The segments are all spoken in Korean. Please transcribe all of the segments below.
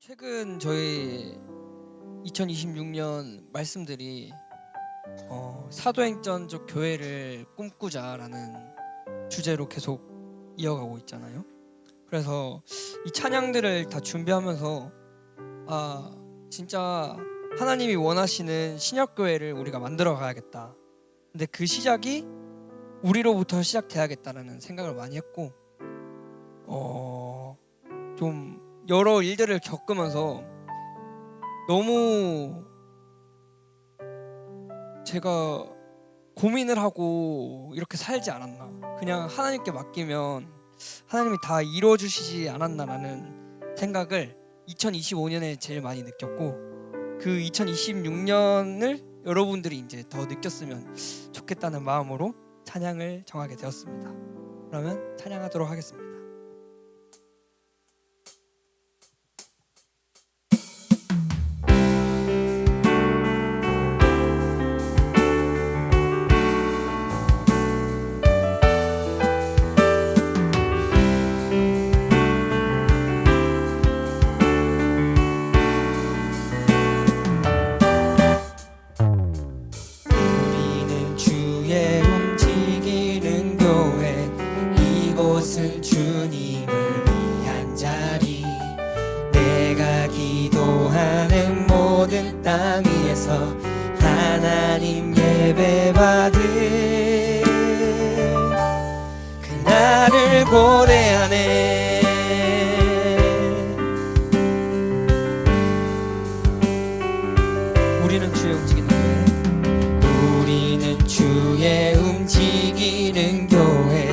최근 저희 2026년 말씀들이 사도행전적 교회를 꿈꾸자라는 주제로 계속 이어가고 있잖아요. 그래서 이 찬양들을 다 준비하면서 진짜 하나님이 원하시는 신약교회를 우리가 만들어 가야겠다. 근데 그 시작이 우리로부터 시작돼야겠다라는 생각을 많이 했고 좀 여러 일들을 겪으면서 너무 제가 고민을 하고 이렇게 살지 않았나, 그냥 하나님께 맡기면 하나님이 다 이루어 주시지 않았나라는 생각을 2025년에 제일 많이 느꼈고, 그 2026년을 여러분들이 이제 더 느꼈으면 좋겠다는 마음으로 찬양을 정하게 되었습니다. 그러면 찬양하도록 하겠습니다. 이곳은 주님을 위한 자리, 내가 기도하는 모든 땅 위에서 하나님 예배받을 그날을 고대하네. 우리는 주의 움직이는 교회, 우리는 주의 움직이는 교회,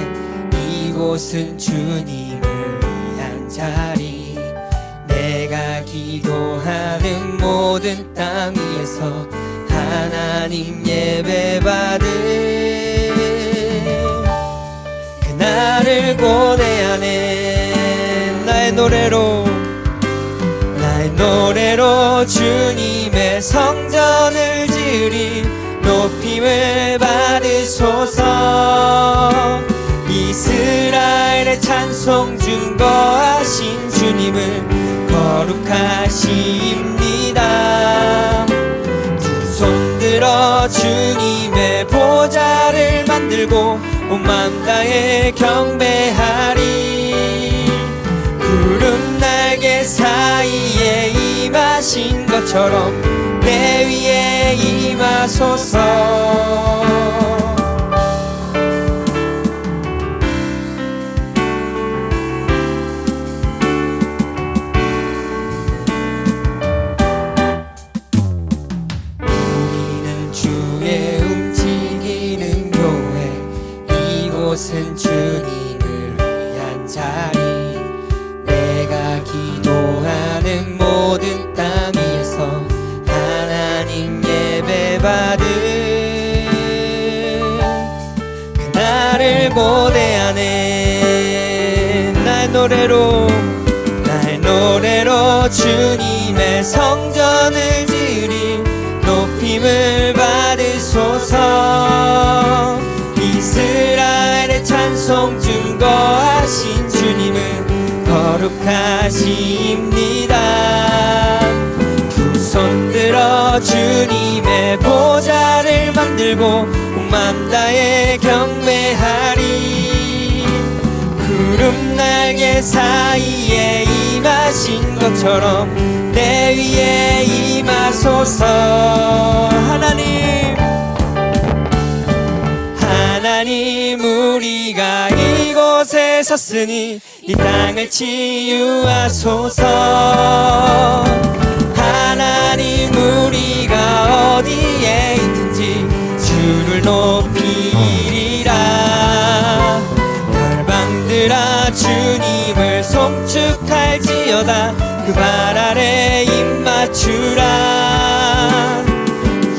이곳은 주님을 위한 자리, 내가 기도하는 모든 땅 위에서 하나님 예배받을 그날을 고대하네. 나의 노래로 주님의 성전을 지으리, 높임을 받으소서. 이스라엘의 찬송 증거하신 주님은 거룩하십니다. 두 손 들어 주님의 보좌를 만들고 온 마음 다해 경배하리. 구름 날개 사이에 임하신 것처럼 내 위에 임하소서. 이곳은 주님을 위한 자리, 내가 기도하는 모든 땅 위에서 하나님 예배받을 그날을 고대하네. 나의 노래로 주님의 성전을 지으리, 높임을 받으소서. 이스라엘의 찬송 증거하신 주님은 거룩하십니다. 두 손 들어 주님의 보좌를 만들고 온 마음 다해 경배하리. 구름 날개 사이에 임하신 것처럼 내 위에 임하소서. 하나님 우리가 이곳에 섰으니 이 땅을 치유하소서. 하나님 우리가 어디에 있든지 주를 높이리라. 열방들아 주님을 송축할지어다. 그 발 아래 입 맞추라.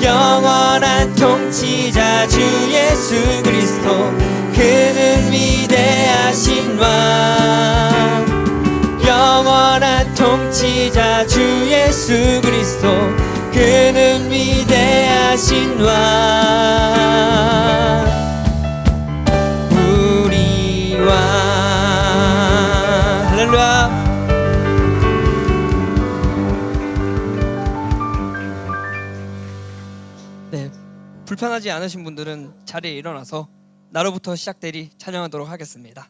영원한 통치자 주 예수 그리스도, 그는 위대하신 왕. 영원한 통치자 주 예수 그리스도, 그는 위대하신 왕. 우리 왕. 할렐루야. 불편하지 않으신 분들은 자리에 일어나서 나로부터 시작되리 찬양하도록 하겠습니다.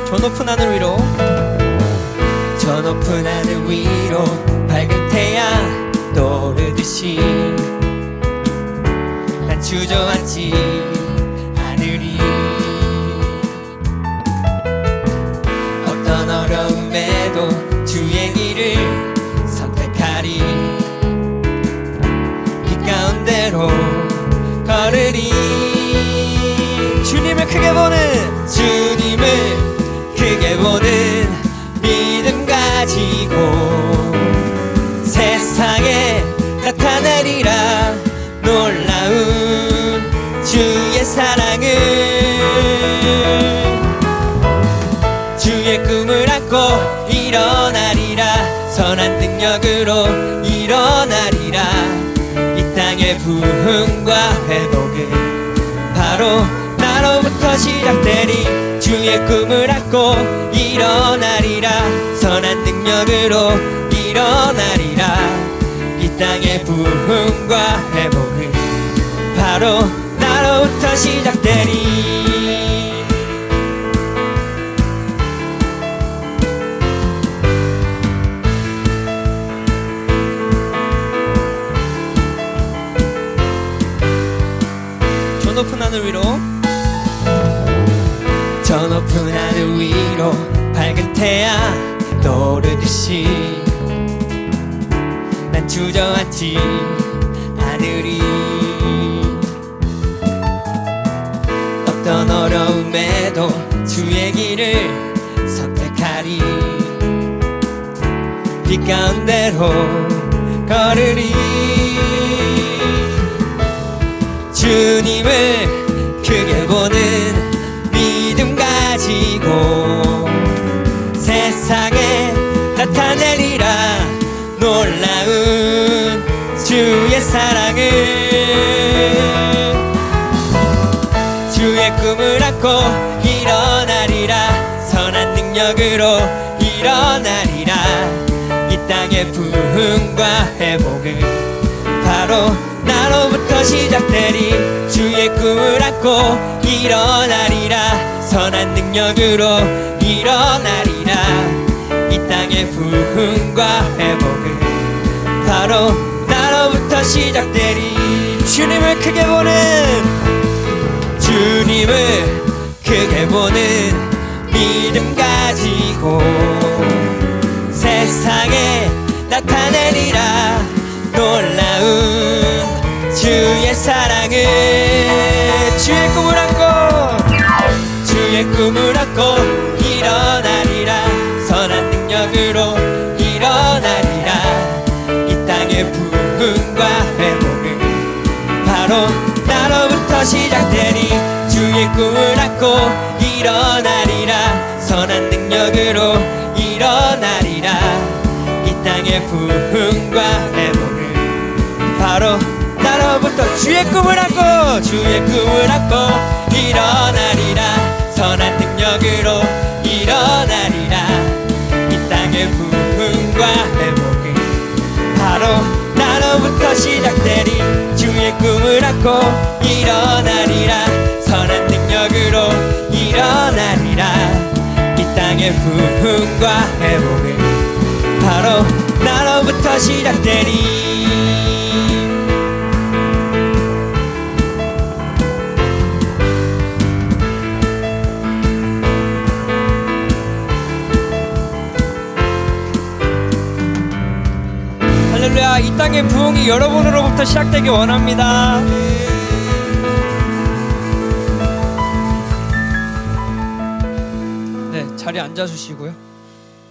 저 높은 하늘 위로 저 높은 하늘 위로 밝은 태양 떠오르듯이 난 주저앉지 않으리. 어떤 어려움에도 주의 길을 선택하리. 이 가운데로 걸으리. 주님을 크게 보는 믿음 가지고 세상에 나타내리라 놀라운 주의 사랑을. 주의 꿈을 안고 일어나리라. 선한 능력으로 일어나리라. 이 땅의 부흥과 회복은 바로 나로부터 시작되리. 주의 꿈을 안고 일어나리라. 선한 능력으로 일어나리라. 이 땅의 부흥과 회복은 바로 나로부터 시작되리. 저 높은 하늘 위로 저 높은 하늘 위로 밝은 태양 떠오르듯이 난 주저앉지 않으리. 어떤 어려움에도 주의 길을 선택하리. 이 가운데로 걸으리. 주님을 크게 보는 믿음 가지고 세상에 나타내리라. 놀라운 주의 사랑을. 주의 꿈을 안고 일어나리라. 선한 능력으로 일어나리라. 이 땅의 부흥과 회복은 바로 나로부터 시작되리. 주의 꿈을 안고 일어나리라. 선한 능력으로 일어나리라. 이 땅의 부흥과 회복은 바로 나로부터 시작되리. 주님을 크게 보는 믿음 가지고 세상에 나타내리라. 놀라운 주의 사랑을. 주의 꿈을 안고 일어나리라. 선한 능력으로 일어나리라. 이 땅의 부흥과 회복은 바로 나로부터 시작되리. 주의 꿈을 안고 일어나리라. 선한 능력으로 일어나리라. 이 땅의 부흥과 회복은 바로 나로부터 주의 꿈을 안고 일어나리라. 선한 능력으로 일어나리라. 이 땅의 부흥과 회복은 바로 나로부터 시작되리. 주의 꿈을 안고 일어나리라. 선한 능력으로 일어나리라. 이 땅의 부흥과 회복은 바로 나로부터 시작되리. 할렐루야. 이 땅의 부흥이 여러분으로부터 시작되기 원합니다. 네, 자리에 앉아주시고요.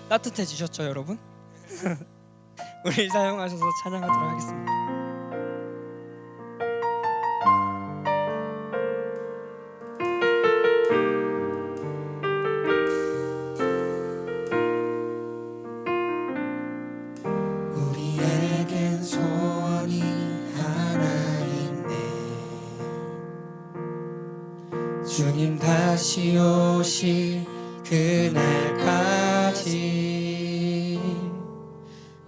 따뜻해지셨죠 여러분? 우리 사용하셔서 찬양하도록 하겠습니다. 우리에겐 소원이 하나 있네. 그날까지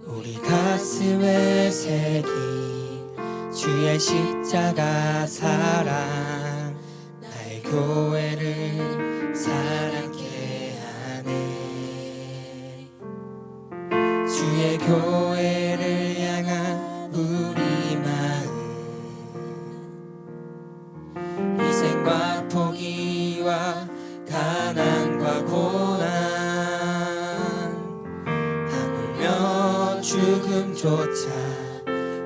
우리 가슴에 새긴 주의 십자가 사랑 나의 교회를 사랑케 하네. 주의 교회를 향한 우리 마음 희생과 포기와 가난과 고난 하물며 죽음조차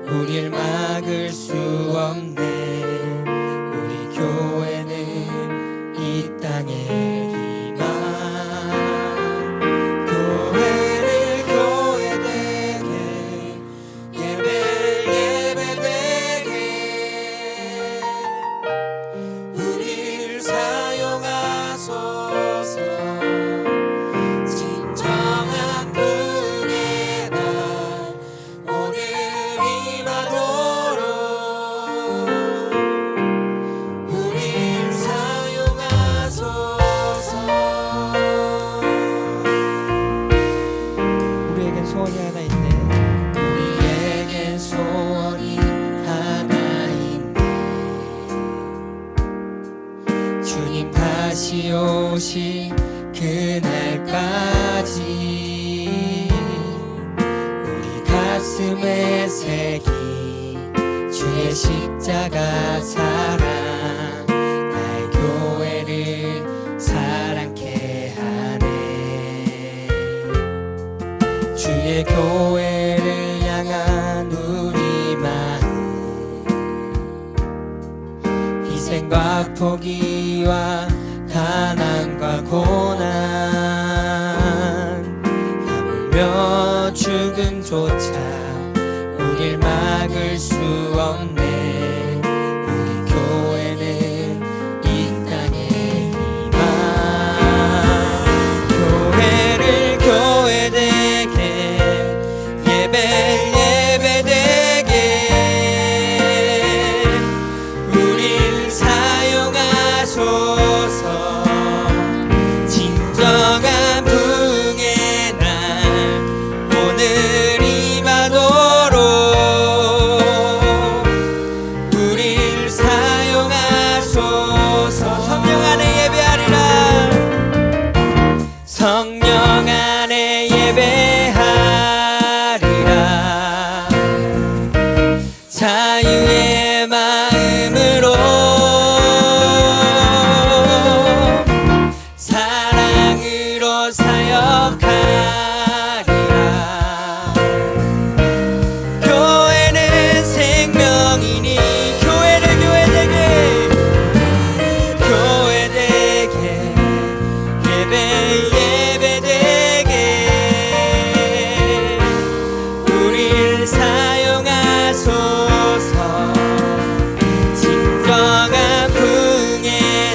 우릴 막을 수 없네. 우리 교회는 이 땅의 희망. 교회를 교회되게 예배를 예배되게 우릴 사용하소서. 진정한 분의 날 오늘 임하도록 우릴 사용하소서. 우리에겐 소원이 하나 있네. 우리에겐 소원이 하나 있네. 주님 다시 오실 그날까지 우리 가슴에 새긴 주의 십자가 사랑 나의 교회를 사랑케 하네. 주의 교회를 향한 우리 마음 희생과 포기와 가난과 고난 하물며 죽음조차 우릴 막을 수 없네. 우리 교회는 이 땅의 희망. 교회를 교회되게 예배를 예배되게 우릴 사용하소서. 진정한 부흥의 날 오늘 임하도록 우릴 사용하소서. 성령 안에 예배하리라. 성령 안에 예배하리라. 자유의 마음으로 사랑으로 사역하리라. 교회는 생명이니 교회를 교회되게 교회되게 예배 예배되게 우릴 사용하소서. 진정한 부흥의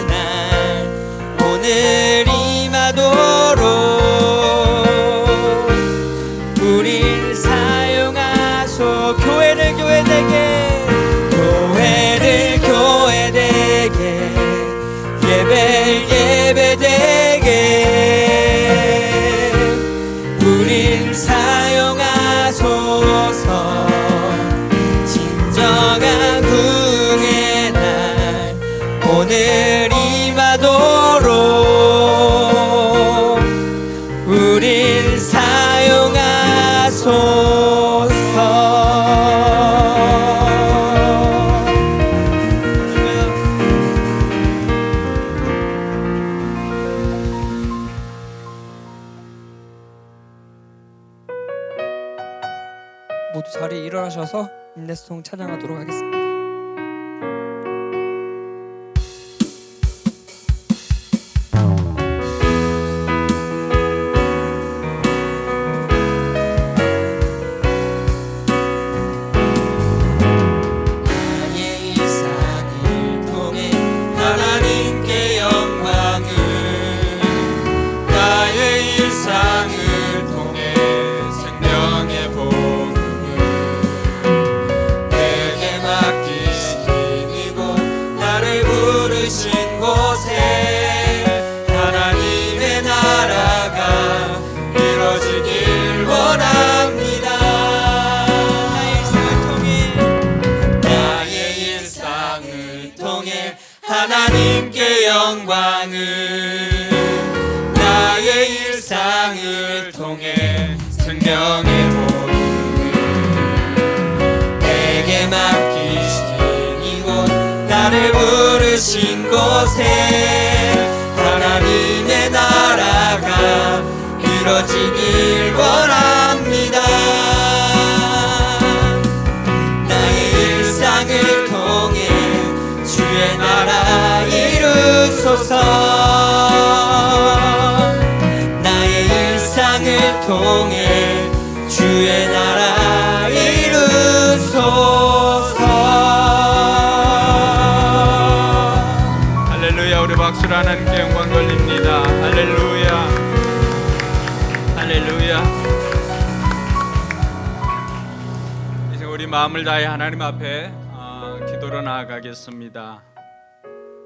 날 오늘 임하도록 우릴 사용하소. 교회를 교회되게 교회를 교회되게 예배를 예배되게 우릴 사용하소서. 진정한 부흥의 날 오늘 임하도록 우릴 모두 자리에 일어나셔서 인내송 찬양하도록 하겠습니다. 나의 일상을 통해 하나님께 영광을 나의 일상을 통해 생명의 복음을 내게 맡 일상을 통해 생명의 복음을 내게 맡기신 이곳 나를 부르신 곳에 하나님의 나라가 이루어지길 원합니다. 나의 일상을 통해 주의 나라 이루소서. 나의 일상을 통해 주의 나라 이루소서. 할렐루야. 우리 박수로 하나님께 영광 돌립니다. 할렐루야. 할렐루야. 이제 우리 마음을 다해 하나님 앞에 기도로 나아가겠습니다.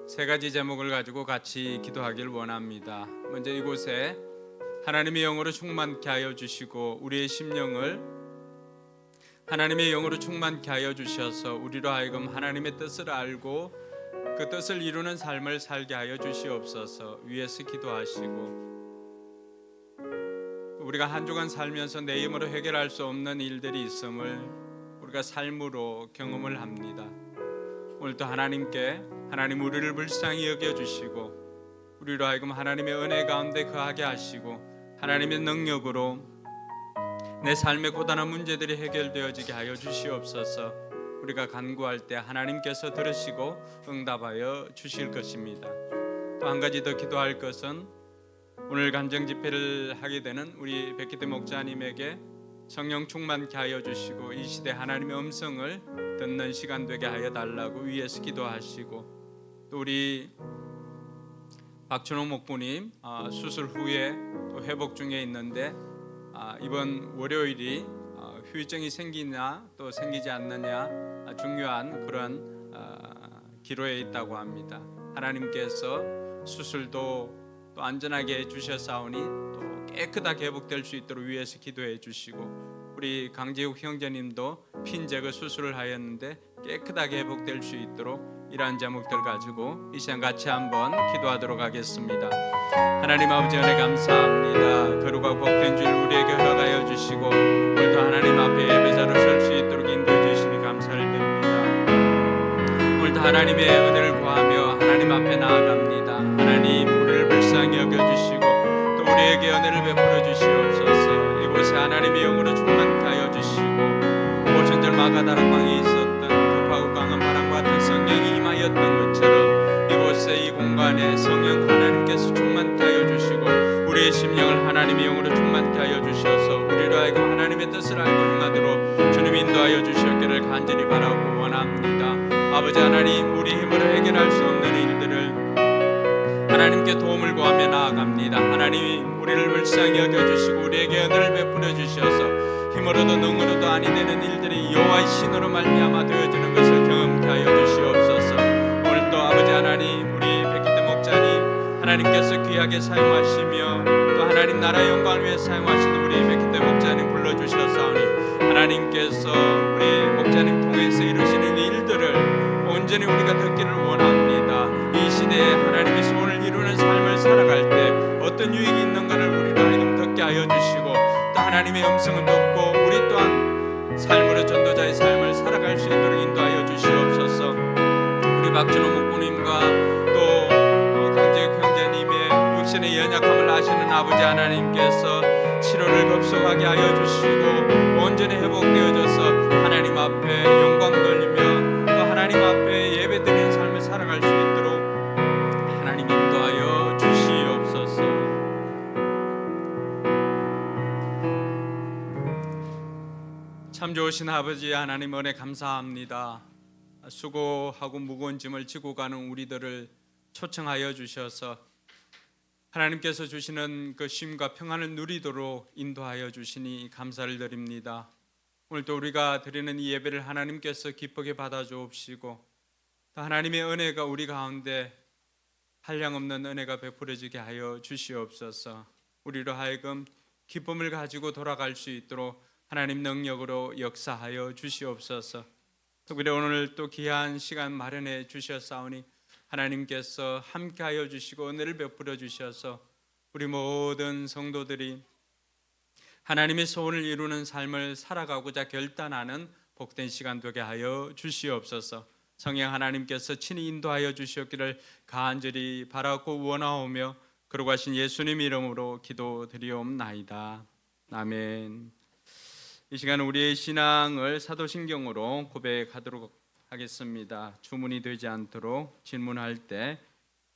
세 가지 제목을 가지고 같이 기도하길 원합니다. 먼저 이곳에 하나님의 영으로 충만케 하여 주시고 우리의 심령을 하나님의 영으로 충만케 하여 주셔서 우리로 하여금 하나님의 뜻을 알고 그 뜻을 이루는 삶을 살게 하여 주시옵소서. 위에서 기도하시고 우리가 한 주간 살면서 내 힘으로 해결할 수 없는 일들이 있음을 우리가 삶으로 경험을 합니다. 오늘도 하나님께 하나님 우리를 불쌍히 여겨주시고 우리로 하여금 하나님의 은혜 가운데 거하게 하시고 하나님의 능력으로 내 삶의 고단한 문제들이 해결되어지게 하여 주시옵소서. 우리가 간구할 때 하나님께서 들으시고 응답하여 주실 것입니다. 또 한 가지 더 기도할 것은 오늘 간증 집회를 하게 되는 우리 백기대 목자님에게 성령 충만케 하여 주시고 이 시대 하나님의 음성을 듣는 시간 되게 하여 달라고 위에서 기도하시고 또 우리 박준호 목부님 수술 후에 또 회복 중에 있는데 이번 월요일이 후유증이 생기냐 또 생기지 않느냐 중요한 그런 기로에 있다고 합니다. 하나님께서 수술도 또 안전하게 해주셨사오니 또 깨끗하게 회복될 수 있도록 위에서 기도해 주시고 우리 강재욱 형제님도 핀 제거 수술을 하였는데 깨끗하게 회복될 수 있도록 이러한 제목들 가지고 이 시간 같이 한번 기도하도록 하겠습니다. 하나님 아버지 은혜 감사합니다. 거룩하고 복된 줄 우리에게 허락하여 주시고 오늘도 하나님 앞에 예배자로 설 수 있도록 인도해 주시니 감사를 드립니다. 오늘도 하나님의 은혜를 구하며 하나님 앞에 나아갑니다. 하나님 우리를 불쌍히 여겨주시고 또 우리에게 은혜를 베풀어 주시옵소서. 이곳에 하나님의 영으로 충만케 하여 주시고 오천절 마가다락방에 있었던 급하고 강한 바람과 같은 성령이 임하였던 것처럼 이곳에 이 공간에 성령 하나님께서 충만케 하여 주시고 우리의 심령을 하나님의 영으로 충만케 하여 주셔서 우리로 하여금 하나님의 뜻을 알고 행하도록 주님 인도하여 주시옵기를 간절히 바라고 원합니다. 아버지 하나님 우리 힘으로 해결할 수 없는 일들을 하나님께 도움을 구하며 나아갑니다. 하나님 우리를 불쌍히 여겨주시고 우리에게 은혜를 베풀어 주셔서 힘으로도 능으로도 아니 되는 일들이 여호와의 신으로 말미암아 되어지는 것을 경험케 하여 주시옵소서. 오늘도 아버지 하나님 우리 백기대 목자님 하나님께서 귀하게 사용하시며 또 하나님 나라 영광을 위해 사용하시는 우리 백기대 목자님 불러주셨사오니 하나님께서 우리 목자님 통해서 이루시는 일들을 온전히 우리가 듣기를 원합니다. 이 시대에 하나님의 소원을 이루는 삶을 살아갈 때 어떤 유익이 있는가를 우리로 하여금 듣게 하여 주시고 또 하나님의 음성을 듣고 우리 또한 삶으로 전도자의 삶을 살아갈 수 있도록 인도하여 주시옵소서. 우리 박준호 목부님과 또 강재욱 형제님의 육신의 연약함을 아시는 아버지 하나님께서 치료를 급속하게 하여 주시고 온전히 회복되어져서 하나님 앞에 영광 돌리며 또 하나님 앞에 예배드리는 삶을 살아갈 수 있도록 하나님 인도하여 주시옵소서. 참 좋으신 아버지 하나님 은혜 감사합니다. 수고하고 무거운 짐을 지고 가는 우리들을 초청하여 주셔서 하나님께서 주시는 그 쉼과 평안을 누리도록 인도하여 주시니 감사를 드립니다. 오늘도 우리가 드리는 이 예배를 하나님께서 기쁘게 받아 주옵시고 또 하나님의 은혜가 우리 가운데 한량없는 은혜가 베풀어지게 하여 주시옵소서. 우리로 하여금 기쁨을 가지고 돌아갈 수 있도록 하나님 능력으로 역사하여 주시옵소서. 특별히 오늘 또 귀한 시간 마련해 주셨사오니 하나님께서 함께하여 주시고 은혜를 베풀어 주셔서 우리 모든 성도들이 하나님의 소원을 이루는 삶을 살아가고자 결단하는 복된 시간 되게 하여 주시옵소서. 성령 하나님께서 친히 인도하여 주시옵기를 간절히 바라고 원하오며 거룩하신 예수님 이름으로 기도드리옵나이다. 아멘. 이 시간 우리의 신앙을 사도신경으로 고백하도록 하겠습니다. 주문이 되지 않도록 질문할 때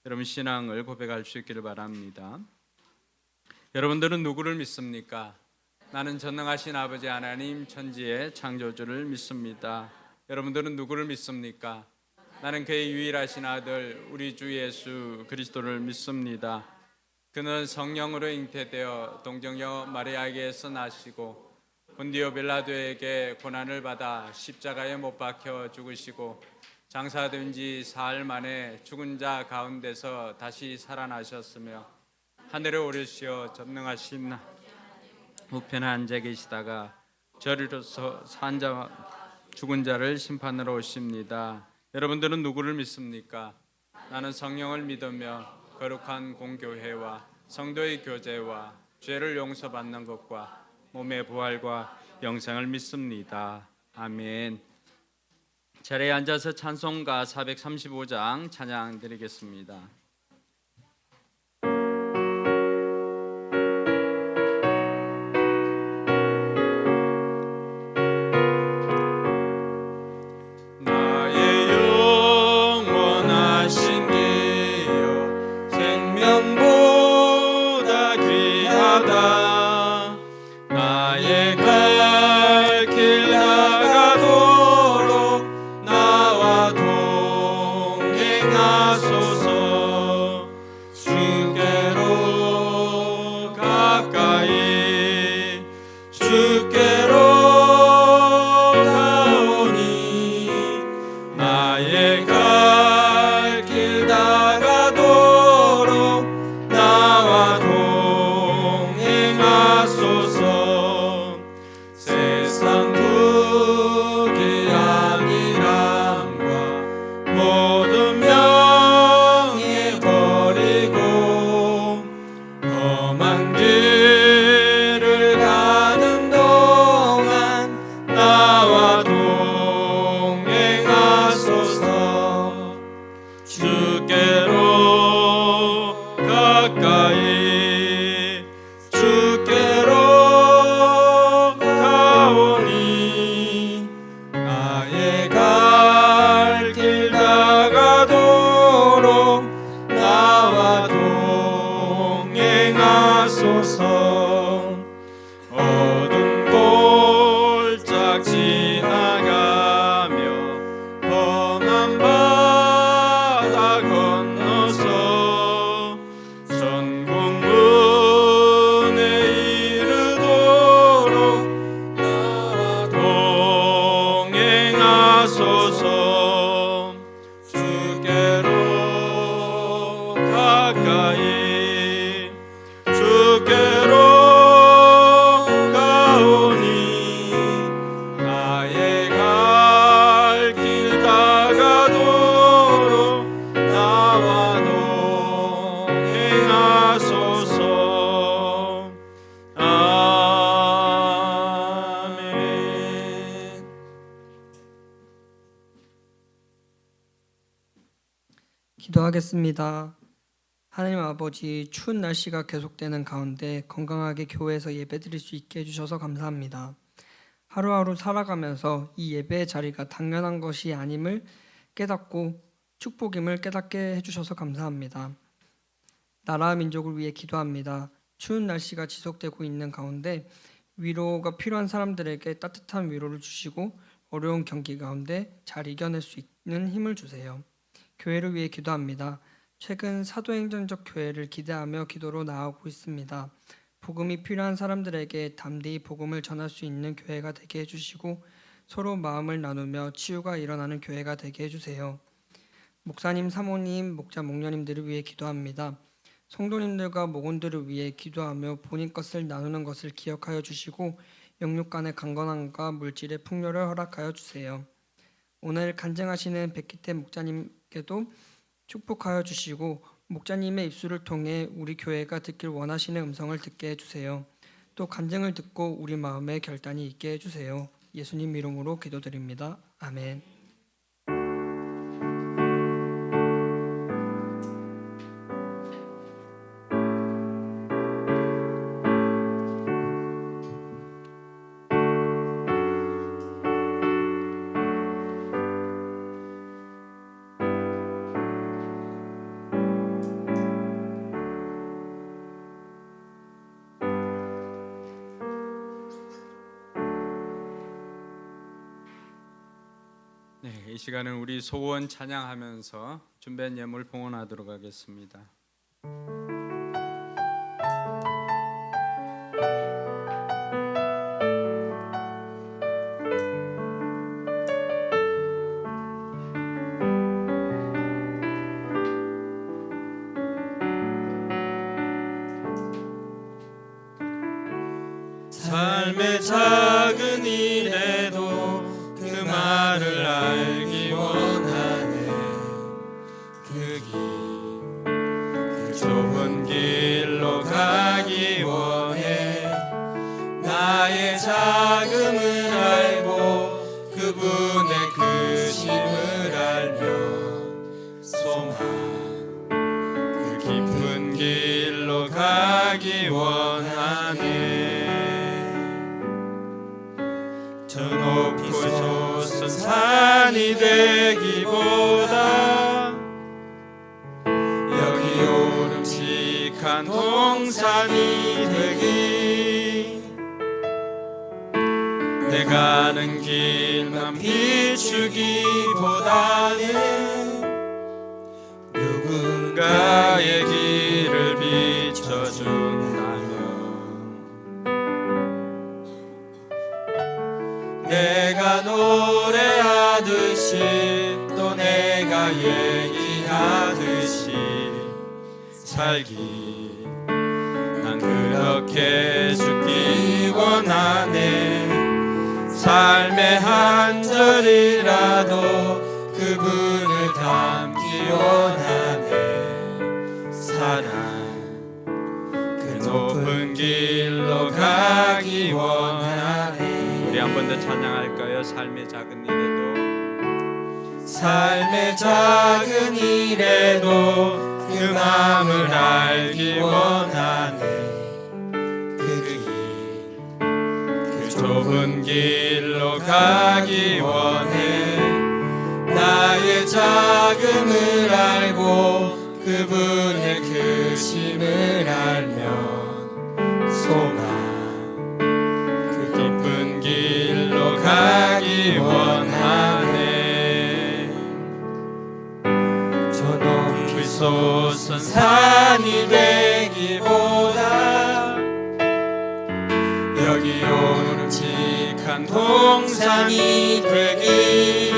여러분 신앙을 고백할 수 있기를 바랍니다. 여러분들은 누구를 믿습니까? 나는 전능하신 아버지 하나님 천지의 창조주를 믿습니다. 여러분들은 누구를 믿습니까? 나는 그의 유일하신 아들 우리 주 예수 그리스도를 믿습니다. 그는 성령으로 잉태되어 동정녀 마리아에게서 나시고 본디오 빌라도에게 고난을 받아 십자가에 못 박혀 죽으시고 장사된 지 사흘 만에 죽은 자 가운데서 다시 살아나셨으며 하늘에 오르시어 전능하신 우편에 앉아 계시다가 저리로서 산 자와 죽은 자를 심판하러 오십니다. 여러분들은 누구를 믿습니까? 나는 성령을 믿으며 거룩한 공교회와 성도의 교제와 죄를 용서받는 것과 몸의 부활과 영생을 믿습니다. 아멘. 자리에 앉아서 찬송가 435장 찬양 드리겠습니다. 나의 영원하신 기여 생명보다 귀하다. 나의 갈 길 나가도록 나와 동행하소서. 주께로 가까이 주께로 가오니 나의 갈 길 나가도록 나와 동행하소서. 세상 부귀 아니람과 모든 명예 버리고 험한 길을 가는 동안 나와 동행하소서. 주께로 가까이 주께로 가오니 나의 갈 길 나가도록 나와 동행하소서. 어두운 골짝 지나가며 험한 바다 건너서 천국문에 이르도록 나와 동행하소서. 주께로 가까이 주께로 가오니 나의 갈 길 나가도록 나와 동행하소서. 아멘. 기도하겠습니다. 하나님 아버지, 추운 날씨가 계속되는 가운데 건강하게 교회에서 예배드릴 수 있게 해주셔서 감사합니다. 하루하루 살아가면서 이 예배의 자리가 당연한 것이 아님을 깨닫고 축복임을 깨닫게 해주셔서 감사합니다. 나라와 민족을 위해 기도합니다. 추운 날씨가 지속되고 있는 가운데 위로가 필요한 사람들에게 따뜻한 위로를 주시고 어려운 경기 가운데 잘 이겨낼 수 있는 힘을 주세요. 교회를 위해 기도합니다. 최근 사도행전적 교회를 기대하며 기도로 나아오고 있습니다. 복음이 필요한 사람들에게 담대히 복음을 전할 수 있는 교회가 되게 해주시고 서로 마음을 나누며 치유가 일어나는 교회가 되게 해주세요. 목사님, 사모님, 목자, 목녀님들을 위해 기도합니다. 성도님들과 목원들을 위해 기도하며 본인 것을 나누는 것을 기억하여 주시고 영육 간의 강건함과 물질의 풍요를 허락하여 주세요. 오늘 간증하시는 백기태 목자님께도 축복하여 주시고 목자님의 입술을 통해 우리 교회가 듣길 원하시는 음성을 듣게 해주세요. 또 간증을 듣고 우리 마음에 결단이 있게 해주세요. 예수님 이름으로 기도드립니다. 아멘. 네, 이 시간은 우리 소원 찬양하면서 준비한 예물 봉헌하도록 하겠습니다. 삶의 작은 일에도 그 말을 알기 원하네. 그 좁은 길로 가기 원해. 나의 자금을 알고 그분의 크심을 알며 소망 그 깊은 길로 가기 원하네. 저 높고 솟은 산이 되기보다 여기 오름직한 동산이 되기. 내 가는 길만 비추기보다는 누군가의 길을 비춰준다면 내가 노래하듯이 또 내가 얘기하듯이 살기. 난 그렇게 죽기 원하네. 삶의 한 절이라도 그분을 닮기 원하네. 사랑 그 높은 길로 가기 원하네. 우리 한 번 더 찬양할까요? 삶의 작은 일에도 삶의 작은 일에도 그 마음을 알기 원하네. 그 좁은 길로 가기 원해. 나의 자금을 알고 그분의 크심을 알면 소망 그 깊은 길로 가기 원하네. 저 높이 솟은 산이 되기보다 여기 오름직한 동산이 되기.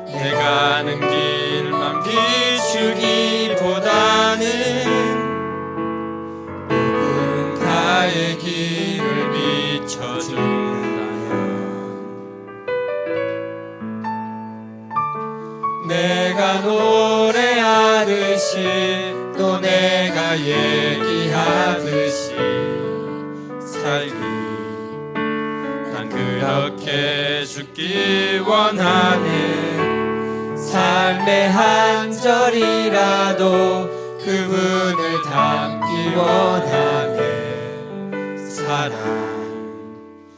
내 가는 길만 비추기보다는 누군가의 길을 비춰준다면 내가 노래하듯이 또 내가 얘기하듯이 살기. 난 그렇게 죽기 원하네. 삶의 한 절이라도 그분을 닮기 원하네. 사랑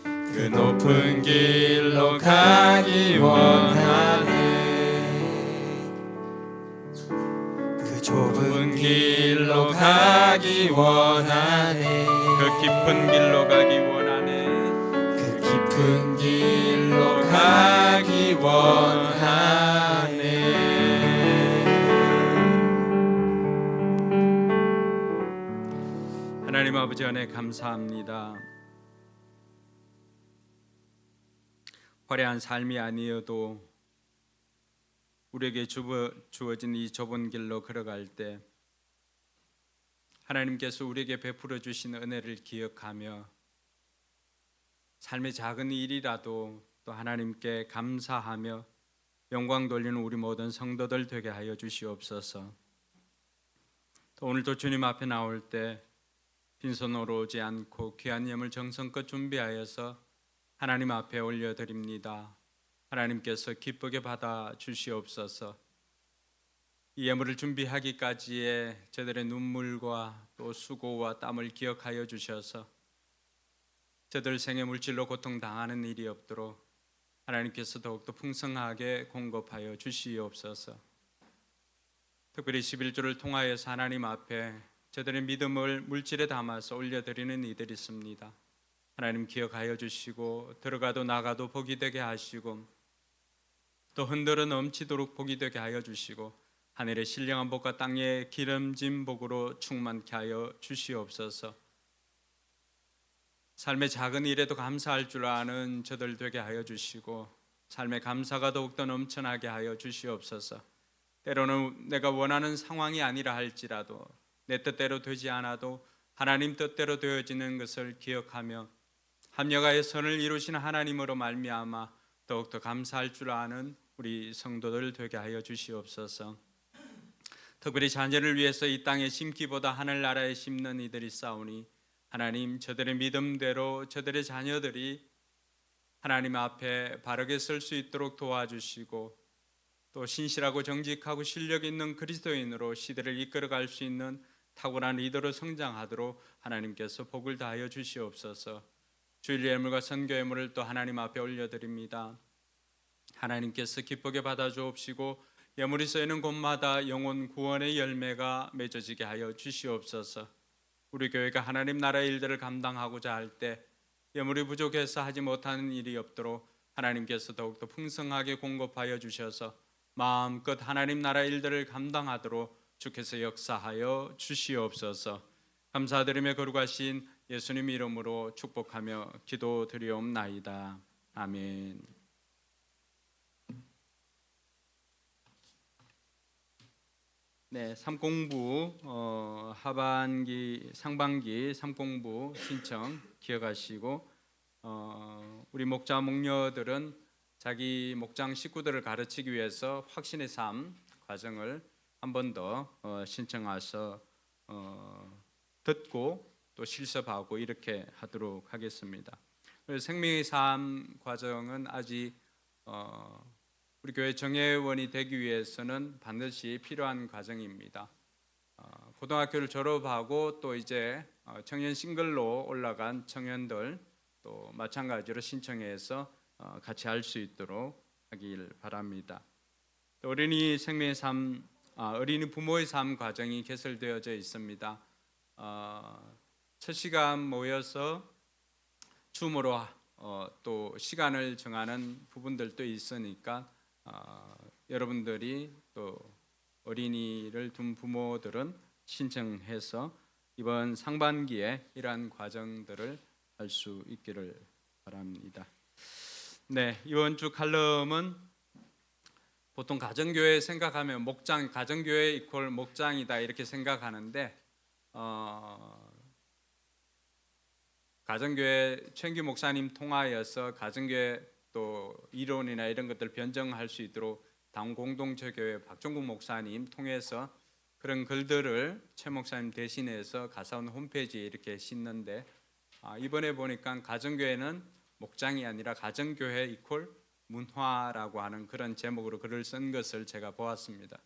그 높은 길로 가기 원하네. 그 좁은 길로 가기 원하네. 그 깊은 길로 가기 원하네. 그 깊은 길로 가기 원하네. 하나님 아버지 안에 감사합니다. 화려한 삶이 아니어도 우리에게 주어진 이 좁은 길로 걸어갈 때 하나님께서 우리에게 베풀어 주신 은혜를 기억하며 삶의 작은 일이라도 또 하나님께 감사하며 영광 돌리는 우리 모든 성도들 되게 하여 주시옵소서. 또 오늘도 주님 앞에 나올 때 빈손으로 오지 않고 귀한 예물 정성껏 준비하여서 하나님 앞에 올려드립니다. 하나님께서 기쁘게 받아 주시옵소서. 이 예물을 준비하기까지의 저들의 눈물과 또 수고와 땀을 기억하여 주셔서 저들 생의 물질로 고통당하는 일이 없도록 하나님께서 더욱더 풍성하게 공급하여 주시옵소서. 특별히 11조를 통하여서 하나님 앞에 저들의 믿음을 물질에 담아서 올려드리는 이들이 있습니다. 하나님 기억하여 주시고 들어가도 나가도 복이 되게 하시고 또 흔들어 넘치도록 복이 되게 하여 주시고 하늘의 신령한 복과 땅의 기름진 복으로 충만케 하여 주시옵소서. 삶의 작은 일에도 감사할 줄 아는 저들 되게 하여 주시고 삶의 감사가 더욱더 넘쳐나게 하여 주시옵소서. 때로는 내가 원하는 상황이 아니라 할지라도 내 뜻대로 되지 않아도 하나님 뜻대로 되어지는 것을 기억하며 합력하여 선을 이루시는 하나님으로 말미암아 더욱더 감사할 줄 아는 우리 성도들 되게 하여 주시옵소서. 특별히 자녀를 위해서 이 땅에 심기보다 하늘나라에 심는 이들이 싸우니 하나님 저들의 믿음대로 저들의 자녀들이 하나님 앞에 바르게 설 수 있도록 도와주시고 또 신실하고 정직하고 실력 있는 그리스도인으로 시대를 이끌어갈 수 있는 탁월한 리더로 성장하도록 하나님께서 복을 다하여 주시옵소서. 주일 예물과 선교 예물을 또 하나님 앞에 올려드립니다. 하나님께서 기쁘게 받아주옵시고 예물이 쌓이는 곳마다 영혼 구원의 열매가 맺어지게 하여 주시옵소서. 우리 교회가 하나님 나라의 일들을 감당하고자 할 때 예물이 부족해서 하지 못하는 일이 없도록 하나님께서 더욱더 풍성하게 공급하여 주셔서 마음껏 하나님 나라 일들을 감당하도록 주께서 역사하여 주시옵소서. 감사드리며 거룩하신 예수님 이름으로 축복하며 기도드리옵나이다. 아멘. 네, 삼공부 하반기 상반기 삼공부 신청 기억하시고 우리 목자 목녀들은 자기 목장 식구들을 가르치기 위해서 확신의 삶 과정을 한 번 더 신청해서 듣고 또 실습하고 이렇게 하도록 하겠습니다. 생명의 삶 과정은 아직 우리 교회 정회원이 되기 위해서는 반드시 필요한 과정입니다. 고등학교를 졸업하고 또 이제 청년 싱글로 올라간 청년들 또 마찬가지로 신청해서 같이 할 수 있도록 하길 바랍니다. 또 어린이 생명의 삶, 어린이 부모의 삶 과정이 개설되어져 있습니다. 첫 시간 모여서 줌으로 또 시간을 정하는 부분들도 있으니까 여러분들이 또 어린이를 둔 부모들은 신청해서 이번 상반기에 이러한 과정들을 할 수 있기를 바랍니다. 네, 이번 주 칼럼은 보통 가정교회 생각하면 목장, 가정교회 이퀄 목장이다 이렇게 생각하는데 가정교회 최인규 목사님 통하여서 가정교회 또 이론이나 이런 것들 변정할 수 있도록 당 공동체 교회 박종국 목사님 통해서 그런 글들을 최 목사님 대신해서 가사원 홈페이지에 이렇게 싣는데 이번에 보니까 가정교회는 목장이 아니라 가정교회 이퀄 문화라고 하는 그런 제목으로 글을 쓴 것을 제가 보았습니다.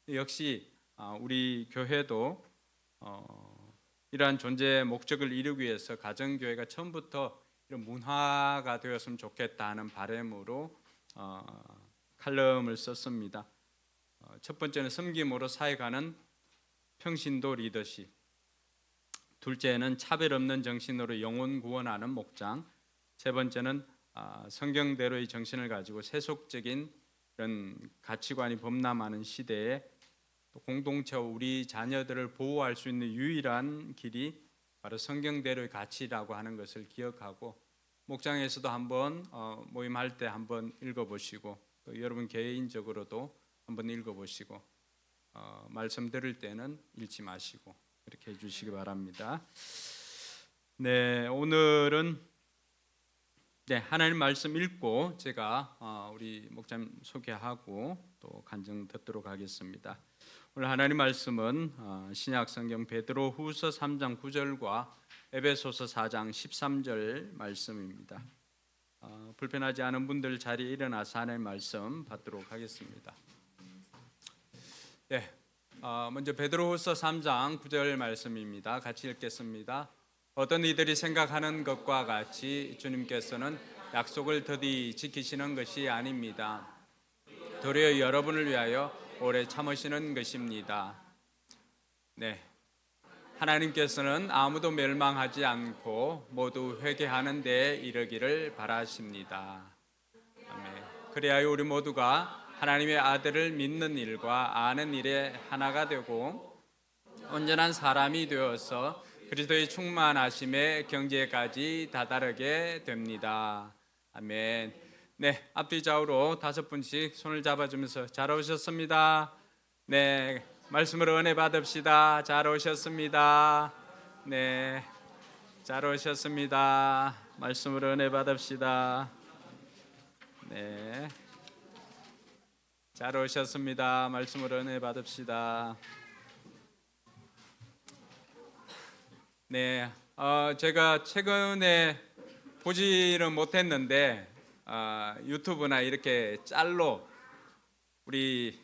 역시 우리 교회도 이러한 존재의 목적을 이루기 위해서 가정교회가 처음부터 이런 문화가 되었으면 좋겠다 하는 바람으로 칼럼을 썼습니다. 첫 번째는 섬김으로 사역하는 평신도 리더십, 둘째는 차별 없는 정신으로 영혼 구원하는 목장, 세 번째는 성경대로의 정신을 가지고 세속적인 이런 가치관이 범람하는 시대에 또 공동체와 우리 자녀들을 보호할 수 있는 유일한 길이 바로 성경대로의 가치라고 하는 것을 기억하고 목장에서도 한번 모임할 때 한번 읽어보시고 또 여러분 개인적으로도 한번 읽어보시고 말씀 들을 때는 읽지 마시고 이렇게 해주시기 바랍니다. 네, 오늘은 네, 하나님 말씀 읽고 제가 우리 목사님 소개하고 또 간증 듣도록 하겠습니다. 오늘 하나님 말씀은 신약 성경 베드로후서 3장 9절과 에베소서 4장 13절 말씀입니다. 불편하지 않은 분들 자리에 일어나서 하나님 말씀 받도록 하겠습니다. 네, 먼저 베드로후서 3장 9절 말씀입니다. 같이 읽겠습니다. 어떤 이들이 생각하는 것과 같이 주님께서는 약속을 더디 지키시는 것이 아닙니다. 도리어 여러분을 위하여 오래 참으시는 것입니다. 네, 하나님께서는 아무도 멸망하지 않고 모두 회개하는 데 이르기를 바라십니다. 아멘. 그래야 우리 모두가 하나님의 아들을 믿는 일과 아는 일에 하나가 되고 온전한 사람이 되어서 그리스도의 충만하심의 경지에까지 다다르게 됩니다. 아멘. 네, 앞뒤 좌우로 5분씩 손을 잡아주면서 잘 오셨습니다. 네, 말씀으로 은혜 받읍시다. 잘 오셨습니다. 네, 잘 오셨습니다. 말씀으로 은혜 받읍시다. 네, 잘 오셨습니다. 말씀으로 은혜 받읍시다. 네, 제가 최근에 보지는 못했는데 유튜브나 이렇게 짤로 우리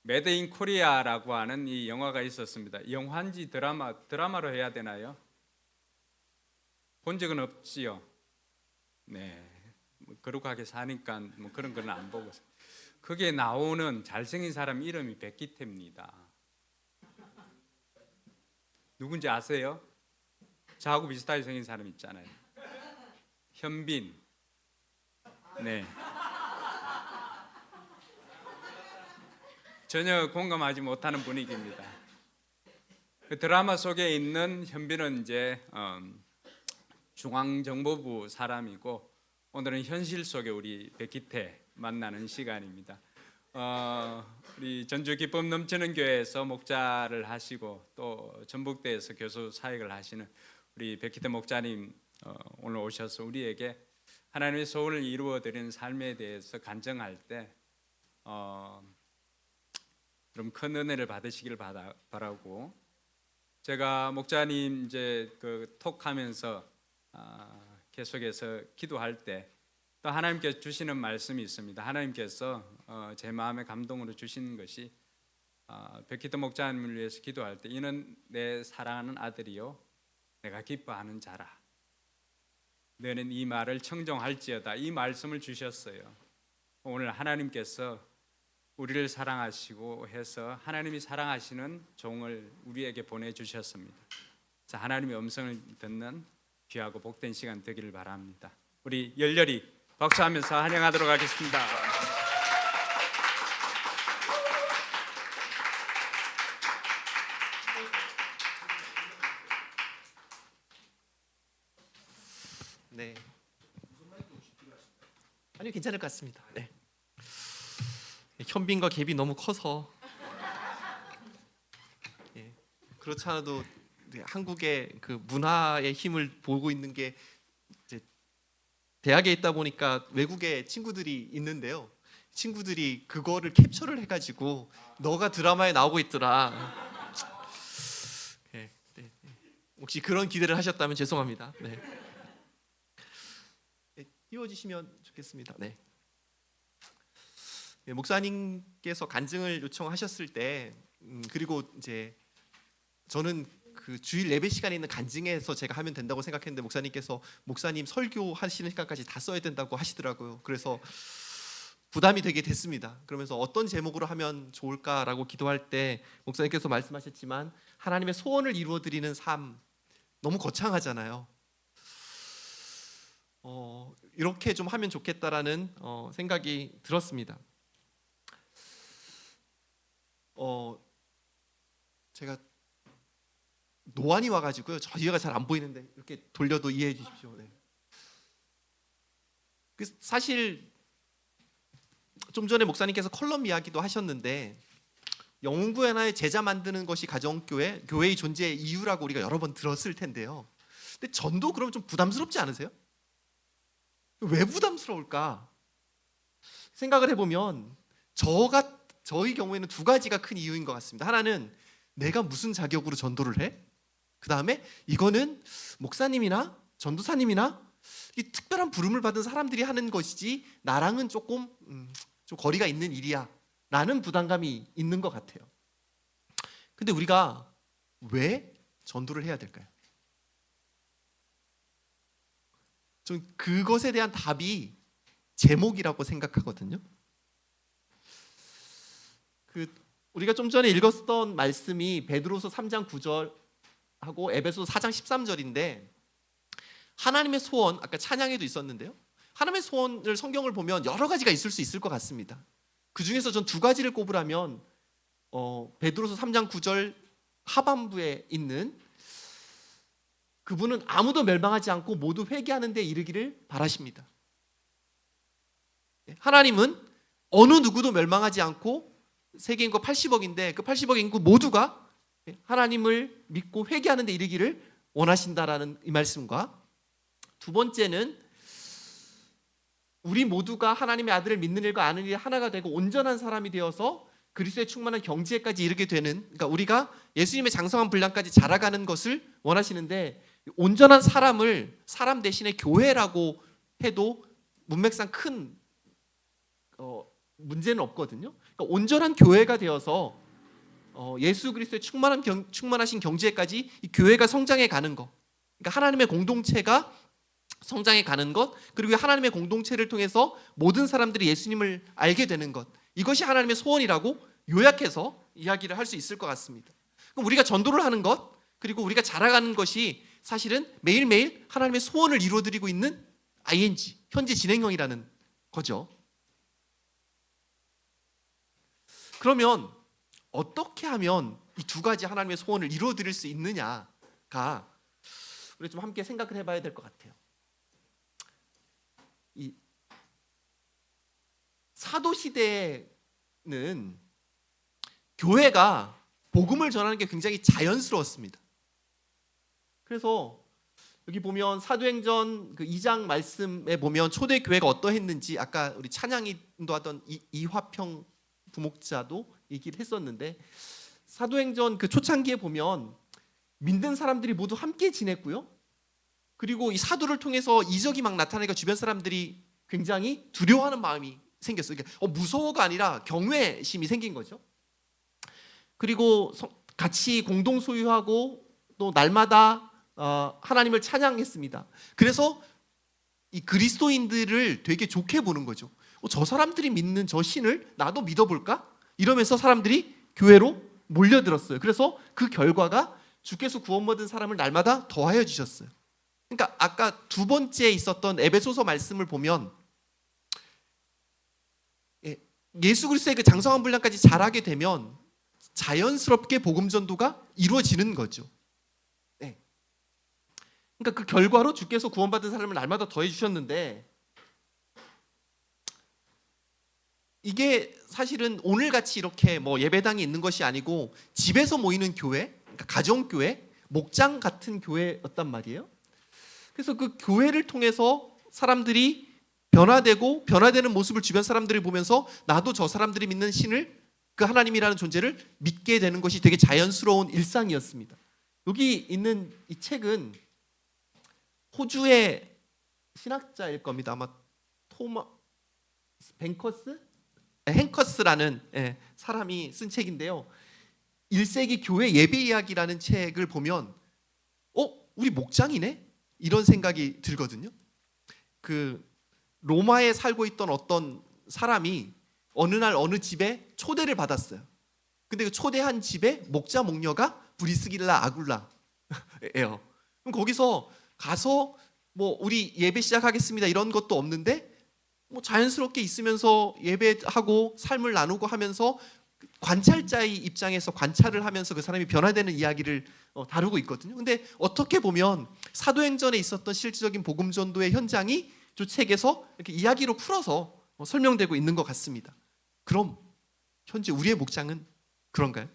메드 인 코리아라고 하는 이 영화가 있었습니다. 영화인지 드라마로 해야 되나요? 본 적은 없지요. 네, 뭐 거룩하게 사니까 뭐 그런 건 안 보고 그게 나오는 잘생긴 사람 이름이 백기태입니다. 누군지 아세요? 저하고 비슷하게 생긴 사람 있잖아요. 현빈. 네. 전혀 공감하지 못하는 분위기입니다. 그 드라마 속에 있는 현빈은 이제 중앙정보부 사람이고 오늘은 현실 속에 우리 백기태 만나는 시간입니다. 우리 전주 기쁨 넘치는 교회에서 목자를 하시고 또 전북대에서 교수 사역을 하시는 우리 백기태 목자님 오늘 오셔서 우리에게 하나님의 소원을 이루어 드리는 삶에 대해서 간증할 때 좀 큰 은혜를 받으시길 바라고 제가 목자님 이제 그 톡하면서 계속해서 기도할 때 또 하나님께서 주시는 말씀이 있습니다. 하나님께서 제 마음에 감동으로 주신 것이 백기태 목자님을 위해서 기도할 때 이는 내 사랑하는 아들이요 내가 기뻐하는 자라. 너는 이 말을 청정할지어다. 이 말씀을 주셨어요. 오늘 하나님께서 우리를 사랑하시고 해서 하나님이 사랑하시는 종을 우리에게 보내주셨습니다. 그래서 하나님의 음성을 듣는 귀하고 복된 시간 되기를 바랍니다. 우리 열렬히 박수하면서 환영하도록 하겠습니다. 네. 아니요, 괜찮을 것 같습니다. 네. 현빈과 갭이 너무 커서 예. 그렇지 않아도 한국의 그 문화의 힘을 보고 있는 게 이제 대학에 있다 보니까 외국에 친구들이 있는데요. 친구들이 그거를 캡처를 해가지고 너가 드라마에 나오고 있더라. 네, 네. 혹시 그런 기대를 하셨다면 죄송합니다. 네. 네, 띄워주시면 좋겠습니다. 네. 네, 목사님께서 간증을 요청하셨을 때 그리고 이제 저는 그 주일 예배 시간에 있는 간증에서 제가 하면 된다고 생각했는데 목사님께서 목사님 설교하시는 시간까지 다 써야 된다고 하시더라고요. 그래서 부담이 되게 됐습니다. 그러면서 어떤 제목으로 하면 좋을까라고 기도할 때 목사님께서 말씀하셨지만 하나님의 소원을 이루어 드리는 삶 너무 거창하잖아요. 이렇게 좀 하면 좋겠다라는 생각이 들었습니다. 제가 노안이 와가지고요. 저 뒤가 잘 안 보이는데 이렇게 돌려도 이해해 주십시오. 네. 사실 좀 전에 목사님께서 컬럼 이야기도 하셨는데 영웅구의 하나의 제자 만드는 것이 가정교회, 교회의 존재의 이유라고 우리가 여러 번 들었을 텐데요. 근데 전도 그러면 좀 부담스럽지 않으세요? 왜 부담스러울까? 생각을 해보면 저희 경우에는 두 가지가 큰 이유인 것 같습니다. 하나는 내가 무슨 자격으로 전도를 해? 그 다음에 이거는 목사님이나 전도사님이나 이 특별한 부름을 받은 사람들이 하는 것이지 나랑은 조금 좀 거리가 있는 일이야 라는 부담감이 있는 것 같아요. 근데 우리가 왜 전도를 해야 될까요? 좀 그것에 대한 답이 제목이라고 생각하거든요. 우리가 좀 전에 읽었던 말씀이 베드로서 3장 9절하고 에베소서 4장 13절인데 하나님의 소원, 아까 찬양에도 있었는데요. 하나님의 소원을 성경을 보면 여러 가지가 있을 수 있을 것 같습니다. 그 중에서 전 두 가지를 꼽으라면 베드로서 3장 9절 하반부에 있는 그분은 아무도 멸망하지 않고 모두 회개하는 데 이르기를 바라십니다. 하나님은 어느 누구도 멸망하지 않고 세계 인구 80억인데 그 80억 인구 모두가 하나님을 믿고 회개하는 데 이르기를 원하신다라는 이 말씀과 두 번째는 우리 모두가 하나님의 아들을 믿는 일과 아는 일이 하나가 되고 온전한 사람이 되어서 그리스도의 충만한 경지에까지 이르게 되는, 그러니까 우리가 예수님의 장성한 분량까지 자라가는 것을 원하시는데 온전한 사람을 사람 대신에 교회라고 해도 문맥상 큰 문제는 없거든요. 그러니까 온전한 교회가 되어서 예수 그리스도의 충만하신 경지에까지 이 교회가 성장해 가는 것, 그러니까 하나님의 공동체가 성장해 가는 것, 그리고 하나님의 공동체를 통해서 모든 사람들이 예수님을 알게 되는 것, 이것이 하나님의 소원이라고 요약해서 이야기를 할 수 있을 것 같습니다. 그럼 우리가 전도를 하는 것, 그리고 우리가 자라가는 것이 사실은 매일매일 하나님의 소원을 이루어드리고 있는 ing, 현재 진행형이라는 거죠. 그러면 어떻게 하면 이 두 가지 하나님의 소원을 이루어드릴 수 있느냐가 우리 좀 함께 생각을 해봐야 될 것 같아요. 이 사도 시대에는 교회가 복음을 전하는 게 굉장히 자연스러웠습니다. 그래서 여기 보면 사도행전 그 2장 말씀에 보면 초대 교회가 어떠했는지 아까 우리 찬양이 인도하던 이화평 부목자도 얘기를 했었는데 사도행전 그 초창기에 보면 믿는 사람들이 모두 함께 지냈고요. 그리고 이 사도를 통해서 이적이 막 나타나니까 주변 사람들이 굉장히 두려워하는 마음이 생겼어요. 그러니까 무서워가 아니라 경외심이 생긴 거죠. 그리고 같이 공동 소유하고 또 날마다 하나님을 찬양했습니다. 그래서 이 그리스도인들을 되게 좋게 보는 거죠. 저 사람들이 믿는 저 신을 나도 믿어볼까? 이러면서 사람들이 교회로 몰려들었어요. 그래서 그 결과가 주께서 구원받은 사람을 날마다 더하여 주셨어요. 그러니까 아까 두 번째 있었던 에베소서 말씀을 보면 예수 그리스도의 그 장성한 분량까지 자라게 되면 자연스럽게 복음 전도가 이루어지는 거죠. 그러니까 그 결과로 주께서 구원받은 사람을 날마다 더해 주셨는데 이게 사실은 오늘같이 이렇게 뭐 예배당이 있는 것이 아니고 집에서 모이는 교회, 그러니까 가정교회, 목장 같은 교회였단 말이에요. 그래서 그 교회를 통해서 사람들이 변화되고 변화되는 모습을 주변 사람들이 보면서 나도 저 사람들이 믿는 신을, 그 하나님이라는 존재를 믿게 되는 것이 되게 자연스러운 일상이었습니다. 여기 있는 이 책은 호주의 신학자일 겁니다. 아마 토마스 행커스라는 사람이 쓴 책인데요. 1세기 교회 예배 이야기라는 책을 보면 우리 목장이네? 이런 생각이 들거든요. 그 로마에 살고 있던 어떤 사람이 어느 날 어느 집에 초대를 받았어요. 근데 그 초대한 집에 목자 목녀가 브리스길라 아굴라예요. 그럼 거기서 가서 뭐 우리 예배 시작하겠습니다 이런 것도 없는데 뭐 자연스럽게 있으면서 예배하고 삶을 나누고 하면서 관찰자의 입장에서 관찰을 하면서 그 사람이 변화되는 이야기를 다루고 있거든요. 근데 어떻게 보면 사도행전에 있었던 실질적인 복음 전도의 현장이 이 책에서 이렇게 이야기로 풀어서 설명되고 있는 것 같습니다. 그럼 현재 우리의 목장은 그런가요?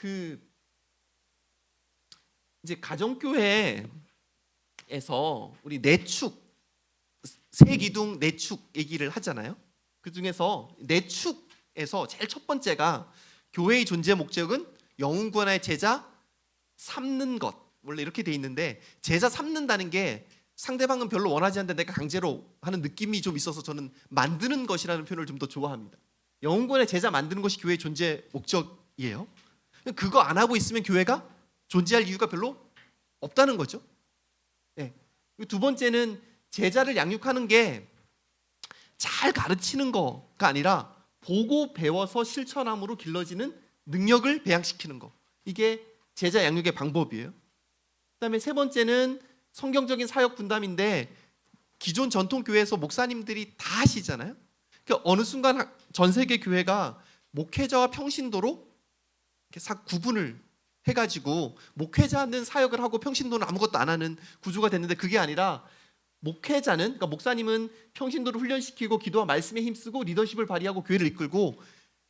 그 이제 가정교회에서 우리 내축 세기둥 내축 얘기를 하잖아요. 그 중에서 내축에서 제일 첫 번째가 교회의 존재 목적은 영혼구원의 제자 삼는 것. 원래 이렇게 돼 있는데 제자 삼는다는 게 상대방은 별로 원하지 않는데 내가 강제로 하는 느낌이 좀 있어서 저는 만드는 것이라는 표현을 좀 더 좋아합니다. 영혼구원의 제자 만드는 것이 교회의 존재 목적이에요. 그거 안 하고 있으면 교회가 존재할 이유가 별로 없다는 거죠. 네. 두 번째는 제자를 양육하는 게 잘 가르치는 거가 아니라 보고 배워서 실천함으로 길러지는 능력을 배양시키는 거. 이게 제자 양육의 방법이에요. 그다음에 세 번째는 성경적인 사역 분담인데 기존 전통 교회에서 목사님들이 다 하시잖아요. 그러니까 어느 순간 전 세계 교회가 목회자와 평신도로 이렇게 구분을 해가지고 목회자는 사역을 하고 평신도는 아무것도 안 하는 구조가 됐는데 그게 아니라 목회자는 그러니까 목사님은 평신도를 훈련시키고 기도와 말씀에 힘쓰고 리더십을 발휘하고 교회를 이끌고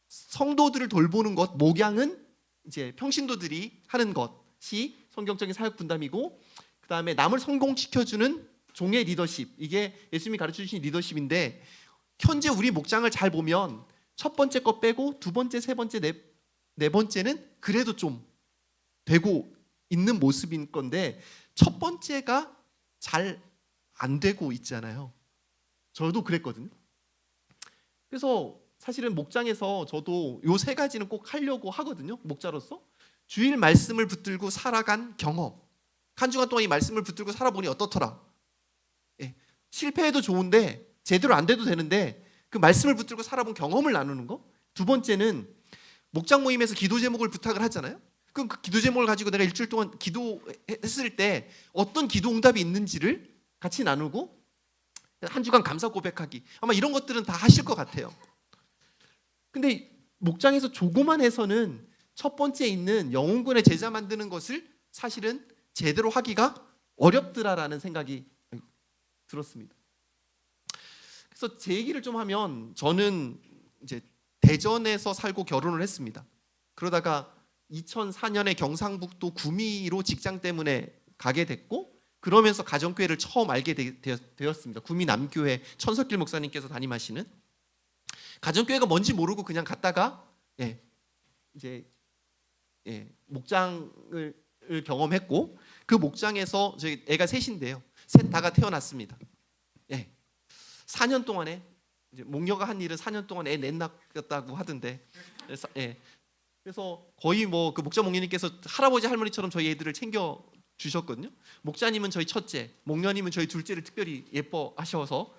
성도들을 돌보는 것 목양은 이제 평신도들이 하는 것이 성경적인 사역 분담이고 그다음에 남을 성공시켜주는 종의 리더십 이게 예수님이 가르쳐 주신 리더십인데 현재 우리 목장을 잘 보면 첫 번째 거 빼고 두 번째, 세 번째, 네 번째는 그래도 좀 되고 있는 모습인 건데 첫 번째가 잘 안 되고 있잖아요. 저도 그랬거든요. 그래서 사실은 목장에서 저도 요 세 가지는 꼭 하려고 하거든요. 목자로서 주일 말씀을 붙들고 살아간 경험. 한 주간 동안 이 말씀을 붙들고 살아보니 어떻더라. 예, 실패해도 좋은데 제대로 안 돼도 되는데 그 말씀을 붙들고 살아본 경험을 나누는 거. 두 번째는 목장 모임에서 기도 제목을 부탁을 하잖아요. 그럼 그 기도 제목을 가지고 내가 일주일 동안 기도했을 때 어떤 기도 응답이 있는지를 같이 나누고 한 주간 감사 고백하기 아마 이런 것들은 다 하실 것 같아요. 근데 목장에서 조그만 해서는 첫 번째 있는 영혼군의 제자 만드는 것을 사실은 제대로 하기가 어렵더라라는 생각이 들었습니다. 그래서 제 얘기를 좀 하면 저는 이제 대전에서 살고 결혼을 했습니다. 그러다가 2004년에 경상북도 구미로 직장 때문에 가게 됐고 그러면서 가정교회를 처음 알게 되었습니다. 구미 남교회 천석길 목사님께서 담임하시는 가정교회가 뭔지 모르고 그냥 갔다가 이제 목장을 경험했고 그 목장에서 저희 애가 셋인데요. 셋 다가 태어났습니다. 4년 동안에 이제 목녀가 한 일은 4년 동안 애 넷 낳았다고 하던데 그래서 거의 뭐 그 목자 목녀님께서 할아버지 할머니처럼 저희 애들을 챙겨 주셨거든요. 목자님은 저희 첫째, 목녀님은 저희 둘째를 특별히 예뻐하셔서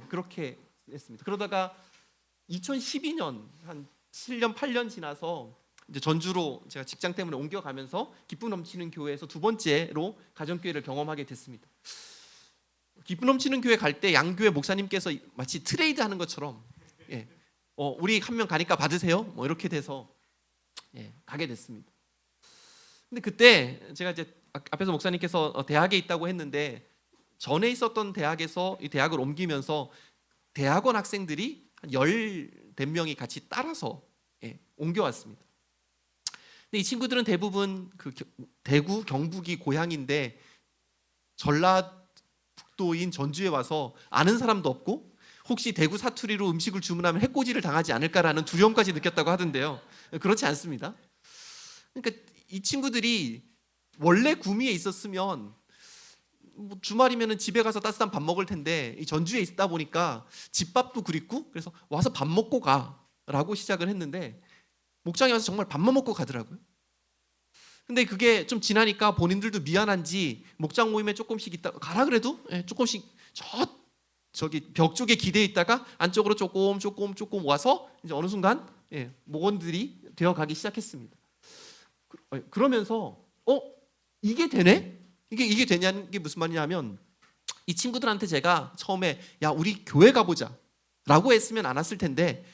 그렇게 했습니다. 그러다가 2012년 한 7년 8년 지나서 이제 전주로 제가 직장 때문에 옮겨가면서 기쁨 넘치는 교회에서 두 번째로 가정교회를 경험하게 됐습니다. 기쁨 넘치는 교회 갈 때 양교회 목사님께서 마치 트레이드하는 것처럼 우리 한 명 가니까 받으세요. 뭐 이렇게 돼서 가게 됐습니다. 근데 그때 제가 이제 앞에서 목사님께서 대학에 있다고 했는데 전에 있었던 대학에서 이 대학을 옮기면서 대학원 학생들이 한 10몇 명이 같이 따라서 옮겨왔습니다. 근데 이 친구들은 대부분 그 대구 경북이 고향인데 전라북도인 전주에 와서 아는 사람도 없고 혹시 대구 사투리로 음식을 주문하면 해코지를 당하지 않을까라는 두려움까지 느꼈다고 하던데요. 그렇지 않습니다. 그러니까 이 친구들이 원래 구미에 있었으면 뭐 주말이면 집에 가서 따뜻한 밥 먹을 텐데 이 전주에 있다 보니까 집밥도 그립고 그래서 와서 밥 먹고 가라고 시작을 했는데 목장에 와서 정말 밥만 먹고 가더라고요. 근데 그게 좀 지나니까 본인들도 미안한지 목장 모임에 조금씩 있다 가라 그래도 조금씩 저기 벽 쪽에 기대에 있다가 안쪽으로 조금 와서 이제 어느 순간 목원들이 되어 가기 시작했습니다. 그러면서 이게 되네? 이게 되냐는 게 무슨 말이냐면 이 친구들한테 제가 처음에 야 우리 교회 가보자 라고 했으면 안 왔을 텐데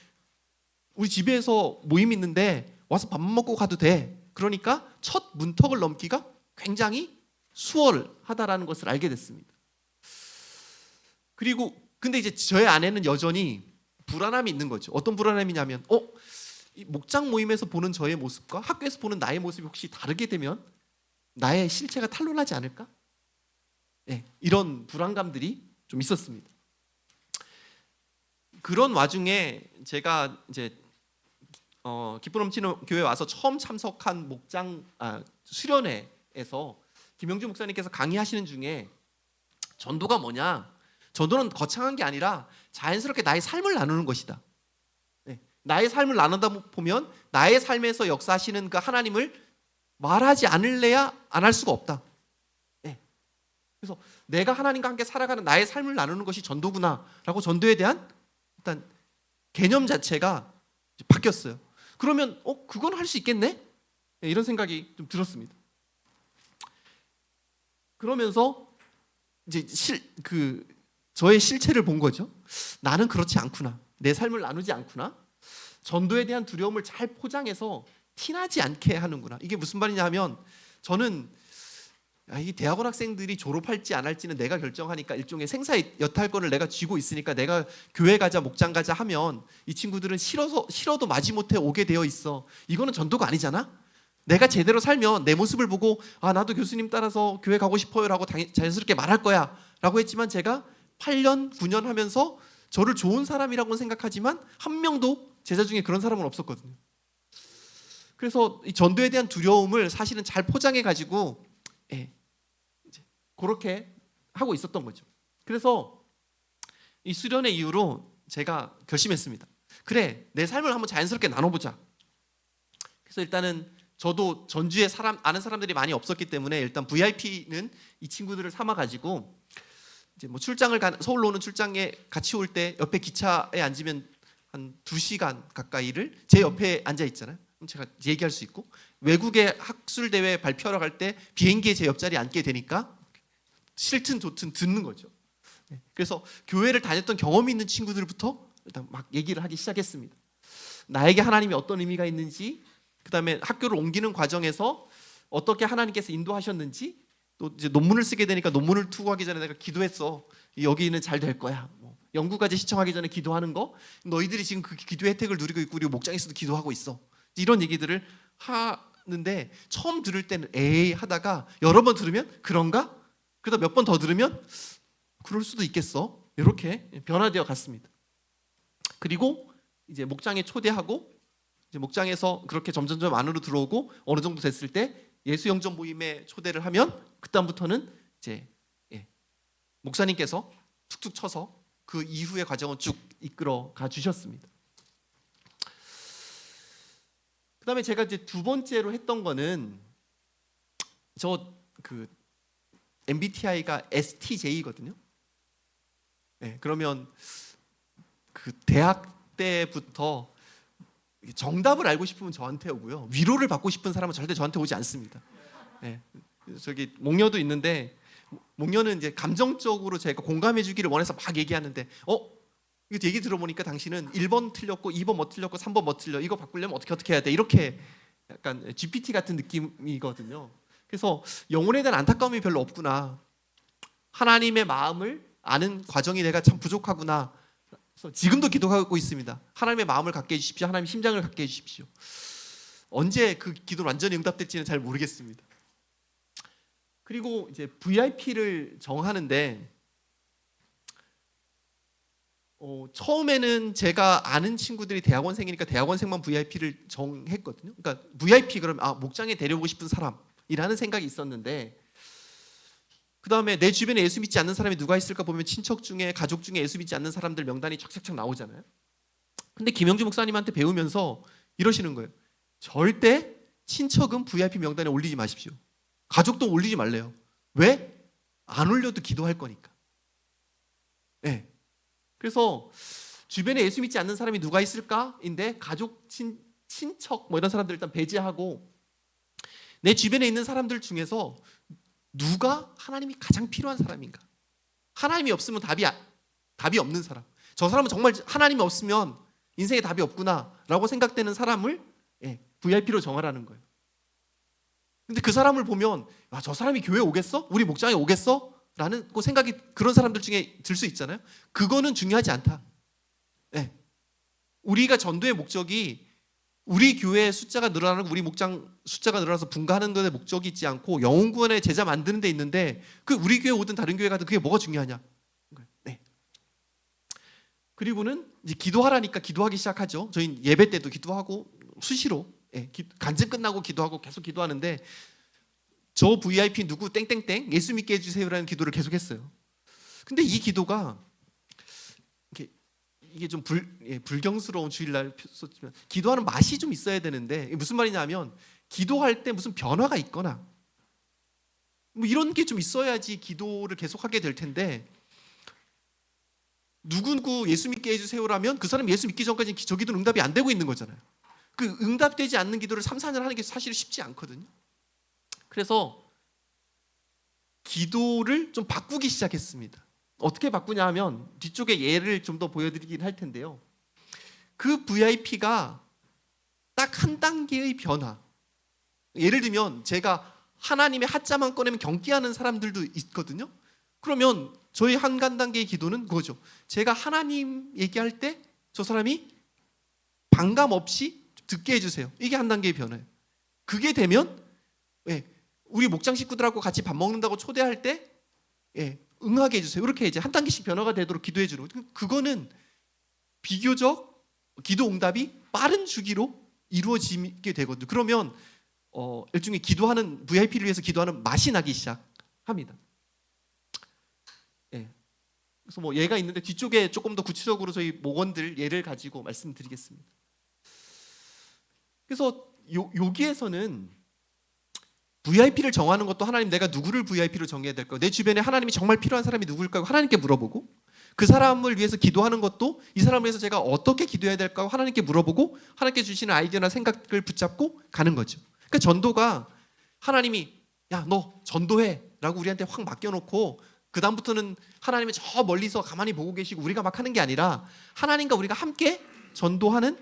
우리 집에서 모임 있는데 와서 밥 먹고 가도 돼. 그러니까 첫 문턱을 넘기가 굉장히 수월하다라는 것을 알게 됐습니다. 그리고 근데 이제 저의 안에는 여전히 불안함이 있는 거죠. 어떤 불안함이냐면 이 목장 모임에서 보는 저의 모습과 학교에서 보는 나의 모습이 혹시 다르게 되면 나의 실체가 탄로나지 않을까? 네, 이런 불안감들이 좀 있었습니다. 그런 와중에 제가 이제 기쁨 넘치는 교회 와서 처음 참석한 목장 수련회에서 김영주 목사님께서 강의하시는 중에 전도가 뭐냐? 전도는 거창한 게 아니라 자연스럽게 나의 삶을 나누는 것이다. 네, 나의 삶을 나누다 보면 나의 삶에서 역사하시는 그 하나님을 말하지 않을래야 안 할 수가 없다. 네, 그래서 내가 하나님과 함께 살아가는 나의 삶을 나누는 것이 전도구나라고 전도에 대한 일단 개념 자체가 바뀌었어요. 그러면 그건 할 수 있겠네? 네, 이런 생각이 좀 들었습니다. 그러면서 이제 저의 실체를 본 거죠. 나는 그렇지 않구나. 내 삶을 나누지 않구나. 전도에 대한 두려움을 잘 포장해서 티나지 않게 하는구나. 이게 무슨 말이냐 하면 저는 이 대학원 학생들이 졸업할지 안 할지는 내가 결정하니까 일종의 생사의 여탈권을 내가 쥐고 있으니까 내가 교회 가자 목장 가자 하면 이 친구들은 싫어도 마지못해 오게 되어 있어. 이거는 전도가 아니잖아. 내가 제대로 살면 내 모습을 보고 나도 교수님 따라서 교회 가고 싶어요 라고 자연스럽게 말할 거야 라고 했지만 제가 8년 9년 하면서 저를 좋은 사람이라고는 생각하지만 한 명도 제자 중에 그런 사람은 없었거든요. 그래서 이 전도에 대한 두려움을 사실은 잘 포장해 가지고 그렇게 하고 있었던 거죠. 그래서 이 수련회 이후로 제가 결심했습니다. 그래, 내 삶을 한번 자연스럽게 나눠보자. 그래서 일단은 저도 전주에 아는 사람들이 많이 없었기 때문에 일단 VIP는 이 친구들을 삼아가지고 이제 뭐 서울로 오는 출장에 같이 올 때 옆에 기차에 앉으면 한 2시간 가까이를 제 옆에 앉아 있잖아요. 그럼 제가 얘기할 수 있고 외국에 학술 대회 발표하러 갈 때 비행기에 제 옆자리에 앉게 되니까 싫든 좋든 듣는 거죠. 그래서 교회를 다녔던 경험이 있는 친구들부터 일단 막 얘기를 하기 시작했습니다. 나에게 하나님이 어떤 의미가 있는지, 그다음에 학교를 옮기는 과정에서 어떻게 하나님께서 인도하셨는지, 또 이제 논문을 쓰게 되니까 논문을 투고하기 전에 내가 기도했어. 여기는 잘 될 거야. 연구과제 시청하기 전에 기도하는 거, 너희들이 지금 그 기도의 혜택을 누리고 있고 그리고 목장에서도 기도하고 있어. 이런 얘기들을 하는데 처음 들을 때는 에이 하다가 여러 번 들으면 그런가? 그러다 몇 번 더 들으면 그럴 수도 있겠어. 이렇게 변화되어 갔습니다. 그리고 이제 목장에 초대하고 이제 목장에서 그렇게 점점점 안으로 들어오고 어느 정도 됐을 때 예수 영접 모임에 초대를 하면 그다음부터는 이제 목사님께서 툭툭 쳐서 그 이후의 과정을 쭉 이끌어 가 주셨습니다. 그다음에 제가 이제 두 번째로 했던 거는 MBTI가 STJ거든요. 그러면 그 대학 때부터 정답을 알고 싶으면 저한테 오고요. 위로를 받고 싶은 사람은 절대 저한테 오지 않습니다. 저기 목녀도 있는데 목녀는 이제 감정적으로 제가 공감해 주기를 원해서 막 얘기하는데 이거 얘기 들어보니까 당신은 1번 틀렸고 2번 뭐 틀렸고 3번 뭐 틀려. 이거 바꾸려면 어떻게 해야 돼? 이렇게 약간 GPT 같은 느낌이거든요. 그래서 영혼에 대한 안타까움이 별로 없구나. 하나님의 마음을 아는 과정이 내가 참 부족하구나. 그래서 지금도 기도하고 있습니다. 하나님의 마음을 갖게 해주십시오. 하나님의 심장을 갖게 해주십시오. 언제 그 기도는 완전히 응답될지는 잘 모르겠습니다. 그리고 이제 VIP를 정하는데 처음에는 제가 아는 친구들이 대학원생이니까 대학원생만 VIP를 정했거든요. 그러니까 VIP 그러면 목장에 데려오고 싶은 사람이라는 생각이 있었는데 그 다음에 내 주변에 예수 믿지 않는 사람이 누가 있을까 보면 친척 중에 가족 중에 예수 믿지 않는 사람들 명단이 쫙쫙쫙 나오잖아요. 근데 김영주 목사님한테 배우면서 이러시는 거예요. 절대 친척은 VIP 명단에 올리지 마십시오. 가족도 올리지 말래요. 왜? 안 올려도 기도할 거니까. 그래서 주변에 예수 믿지 않는 사람이 누가 있을까인데 가족, 친척 뭐 이런 사람들 일단 배제하고 내 주변에 있는 사람들 중에서 누가 하나님이 가장 필요한 사람인가? 하나님이 없으면 답이 없는 사람. 저 사람은 정말 하나님이 없으면 인생에 답이 없구나라고 생각되는 사람을 VIP로 정하라는 거예요. 근데 그 사람을 보면 저 사람이 교회 오겠어? 우리 목장에 오겠어? 라는 생각이 그런 사람들 중에 들 수 있잖아요. 그거는 중요하지 않다. 우리가 전도의 목적이 우리 교회 숫자가 늘어나는 우리 목장 숫자가 늘어나서 분가하는 데 목적이 있지 않고 영혼 구원의 제자 만드는 데 있는데 그 우리 교회 오든 다른 교회 가든 그게 뭐가 중요하냐? 네. 그리고는 이제 기도하라니까 기도하기 시작하죠. 저희 예배 때도 기도하고 수시로 간증 끝나고 기도하고 계속 기도하는데 저 VIP 누구 땡땡땡 예수 믿게 해주세요라는 기도를 계속했어요. 근데 이 기도가 이게 좀 불경스러운 주일날 썼지만 기도하는 맛이 좀 있어야 되는데 무슨 말이냐면 기도할 때 무슨 변화가 있거나 뭐 이런 게 좀 있어야지 기도를 계속하게 될 텐데 누구누구 예수 믿게 해주세요라면 그 사람이 예수 믿기 전까지는 저 기도는 응답이 안 되고 있는 거잖아요. 그 응답되지 않는 기도를 3, 4년 하는 게 사실 쉽지 않거든요. 그래서 기도를 좀 바꾸기 시작했습니다. 어떻게 바꾸냐 하면 뒤쪽에 예를 좀 더 보여드리긴 할 텐데요. 그 VIP가 딱 한 단계의 변화. 예를 들면 제가 하나님의 하자만 꺼내면 경기하는 사람들도 있거든요. 그러면 저희 한 단계의 기도는 그거죠. 제가 하나님 얘기할 때 저 사람이 반감 없이 듣게 해주세요. 이게 한 단계의 변화예요. 그게 되면 우리 목장 식구들하고 같이 밥 먹는다고 초대할 때 응하게 해주세요. 이렇게 이제 한 단계씩 변화가 되도록 기도해 주는 거예요. 그거는 비교적 기도 응답이 빠른 주기로 이루어지게 되거든요. 그러면 일종의 기도하는 VIP를 위해서 기도하는 맛이 나기 시작합니다. 그래서 뭐 예가 있는데 뒤쪽에 조금 더 구체적으로 저희 목원들 예를 가지고 말씀드리겠습니다. 그래서 여기에서는 VIP를 정하는 것도 하나님 내가 누구를 VIP로 정해야 될까? 내 주변에 하나님이 정말 필요한 사람이 누구일까요? 하나님께 물어보고 그 사람을 위해서 기도하는 것도 이 사람을 위해서 제가 어떻게 기도해야 될까? 하나님께 물어보고 하나님께 주시는 아이디어나 생각을 붙잡고 가는 거죠. 그러니까 전도가 하나님이 야, 너 전도해 라고 우리한테 확 맡겨놓고 그 다음부터는 하나님이 저 멀리서 가만히 보고 계시고 우리가 막 하는 게 아니라 하나님과 우리가 함께 전도하는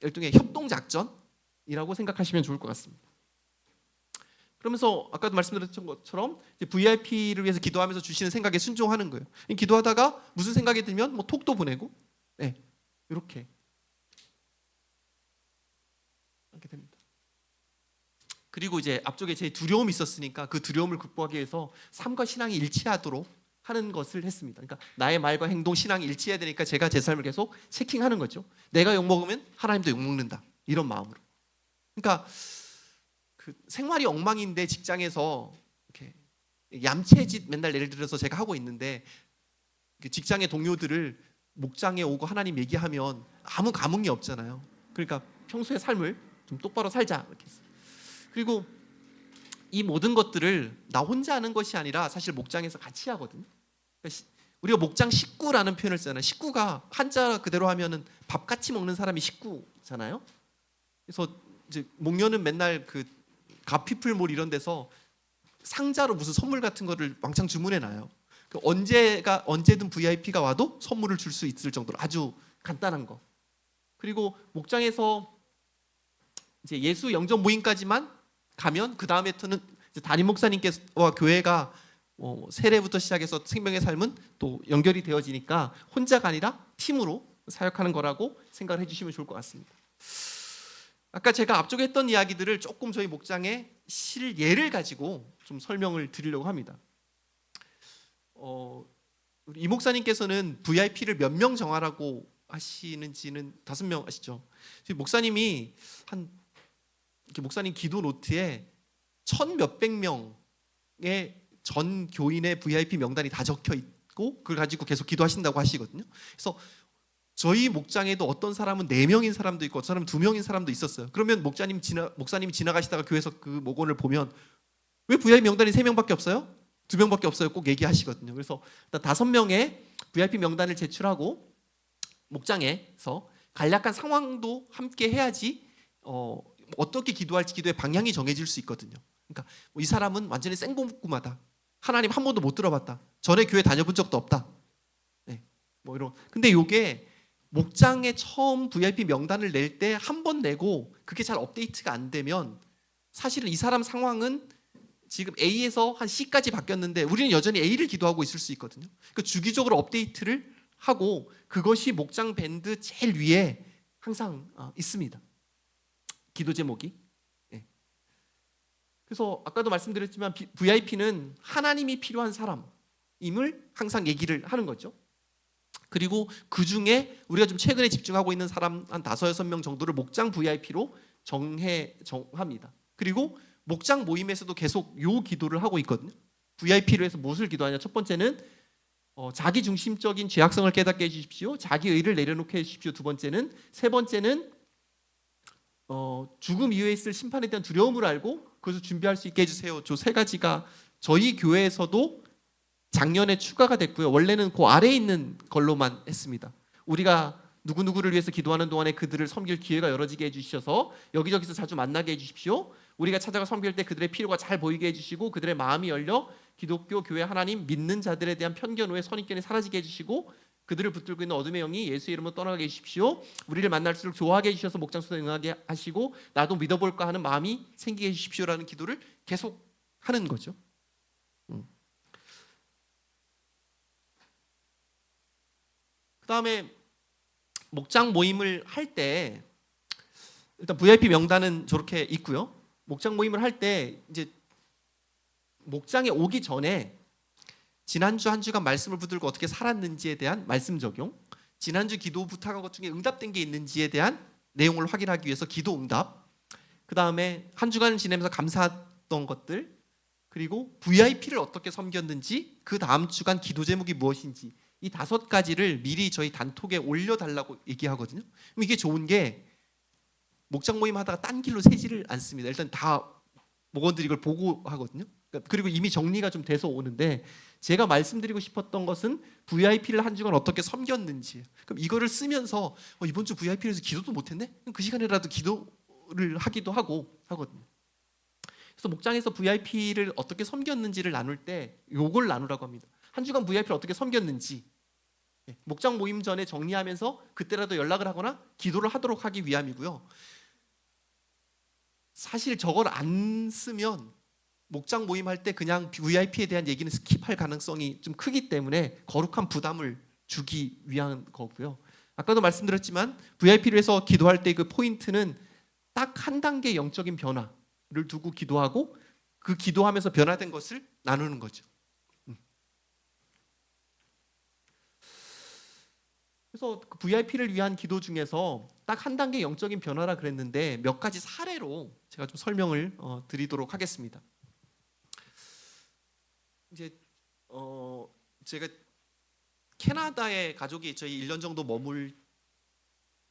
일종의 협동작전이라고 생각하시면 좋을 것 같습니다. 그러면서 아까도 말씀드렸던 것처럼 VIP를 위해서 기도하면서 주시는 생각에 순종하는 거예요. 기도하다가 무슨 생각이 들면 뭐 톡도 보내고 이렇게 됩니다. 그리고 이제 앞쪽에 제 두려움이 있었으니까 그 두려움을 극복하기 위해서 삶과 신앙이 일치하도록 하는 것을 했습니다. 그러니까 나의 말과 행동, 신앙이 일치해야 되니까 제가 제 삶을 계속 체킹하는 거죠. 내가 욕먹으면 하나님도 욕먹는다. 이런 마음으로. 그러니까 그 생활이 엉망인데 직장에서 이렇게 얌체짓 맨날 예를 들어서 제가 하고 있는데 직장의 동료들을 목장에 오고 하나님 얘기하면 아무 감흥이 없잖아요. 그러니까 평소의 삶을 좀 똑바로 살자 이렇게 했어요. 그리고 이 모든 것들을 나 혼자 하는 것이 아니라 사실 목장에서 같이 하거든요. 그러니까 우리가 목장 식구라는 표현을 쓰잖아요. 식구가 한자 그대로 하면은 밥 같이 먹는 사람이 식구잖아요. 그래서 이제 목련은 맨날 그 가피풀몰 이런 데서 상자로 무슨 선물 같은 거를 왕창 주문해 놔요. 언제든 VIP가 와도 선물을 줄 수 있을 정도로 아주 간단한 거. 그리고 목장에서 이제 예수 영접 모임까지만 가면 그 다음에부터는 담임 목사님께서와 교회가 세례부터 시작해서 생명의 삶은 또 연결이 되어지니까 혼자가 아니라 팀으로 사역하는 거라고 생각을 해주시면 좋을 것 같습니다. 아까 제가 앞쪽에 했던 이야기들을 조금 저희 목장의 실예를 가지고 좀 설명을 드리려고 합니다. 우리 이 목사님께서는 VIP를 몇 명 정하라고 하시는지는 5명 아시죠? 목사님이 이렇게 목사님 기도 노트에 1,000몇백 명의 전 교인의 VIP 명단이 다 적혀 있고 그걸 가지고 계속 기도하신다고 하시거든요. 그래서 저희 목장에도 어떤 사람은 4명인 사람도 있고 어떤 사람은 2명인 사람도 있었어요. 그러면 목사님이 지나가시다가 교회에서 그 목원을 보면 왜 VIP 명단이 3명밖에 없어요? 2명밖에 없어요. 꼭 얘기하시거든요. 그래서 일단 5명의 VIP 명단을 제출하고 목장에서 간략한 상황도 함께 해야지 어떻게 기도할지 기도의 방향이 정해질 수 있거든요. 그러니까 이 사람은 완전히 생고구마다. 하나님 한 번도 못 들어봤다. 전에 교회 다녀본 적도 없다. 뭐 이런. 근데 이게 목장에 처음 VIP 명단을 낼 때 한 번 내고 그게 잘 업데이트가 안 되면 사실은 이 사람 상황은 지금 A에서 한 C까지 바뀌었는데 우리는 여전히 A를 기도하고 있을 수 있거든요. 그러니까 주기적으로 업데이트를 하고 그것이 목장 밴드 제일 위에 항상 있습니다. 기도 제목이. 예. 그래서 아까도 말씀드렸지만 VIP는 하나님이 필요한 사람임을 항상 얘기를 하는 거죠. 그리고 그 중에 우리가 좀 최근에 집중하고 있는 사람 한 5-6명 정도를 목장 VIP로 정합니다. 그리고 목장 모임에서도 계속 요 기도를 하고 있거든요. VIP로 해서 무엇을 기도하냐? 첫 번째는 자기 중심적인 죄악성을 깨닫게 해주십시오. 자기 의를 내려놓게 해주십시오. 세 번째는 죽음 이후에 있을 심판에 대한 두려움을 알고 그것을 준비할 수 있게 해주세요. 저 3가지가 저희 교회에서도 작년에 추가가 됐고요. 원래는 그 아래에 있는 걸로만 했습니다. 우리가 누구누구를 위해서 기도하는 동안에 그들을 섬길 기회가 열어지게 해주셔서 여기저기서 자주 만나게 해주십시오. 우리가 찾아가 섬길 때 그들의 필요가 잘 보이게 해주시고 그들의 마음이 열려 기독교 교회 하나님 믿는 자들에 대한 편견 후에 선입견이 사라지게 해주시고 그들을 붙들고 있는 어둠의 영이 예수의 이름으로 떠나게 해주십시오. 우리를 만날수록 좋아하게 해주셔서 목장수에 응하게 하시고 나도 믿어볼까 하는 마음이 생기게 해주십시오라는 기도를 계속 하는 거죠. 그 다음에 목장 모임을 할 때 일단 VIP 명단은 저렇게 있고요. 목장 모임을 할 때 이제 목장에 오기 전에 지난주 한 주간 말씀을 붙들고 어떻게 살았는지에 대한 말씀 적용, 지난주 기도 부탁한 것 중에 응답된 게 있는지에 대한 내용을 확인하기 위해서 기도 응답, 그 다음에 한 주간을 지내면서 감사했던 것들, 그리고 VIP를 어떻게 섬겼는지, 그 다음 주간 기도 제목이 무엇인지, 이 5가지를 미리 저희 단톡에 올려달라고 얘기하거든요. 그럼 이게 좋은 게 목장 모임 하다가 딴 길로 새지를 않습니다. 일단 다 목원들이 이걸 보고 하거든요. 그리고 이미 정리가 좀 돼서 오는데 제가 말씀드리고 싶었던 것은 VIP를 한 주간 어떻게 섬겼는지. 그럼 이거를 쓰면서 이번 주 VIP에서 기도도 못했네? 그럼 그 시간에라도 기도를 하기도 하고 하거든요. 그래서 목장에서 VIP를 어떻게 섬겼는지를 나눌 때 요걸 나누라고 합니다. 한 주간 VIP를 어떻게 섬겼는지 목장 모임 전에 정리하면서 그때라도 연락을 하거나 기도를 하도록 하기 위함이고요. 사실 저걸 안 쓰면 목장 모임 할 때 그냥 VIP에 대한 얘기는 스킵할 가능성이 좀 크기 때문에 거룩한 부담을 주기 위한 거고요. 아까도 말씀드렸지만 VIP를 해서 기도할 때 그 포인트는 딱 한 단계 영적인 변화를 두고 기도하고 그 기도하면서 변화된 것을 나누는 거죠. 그래서 그 VIP를 위한 기도 중에서 딱 한 단계 영적인 변화라 그랬는데 몇 가지 사례로 제가 좀 설명을 드리도록 하겠습니다. 이제 제가 캐나다에 가족이 저희 1년 정도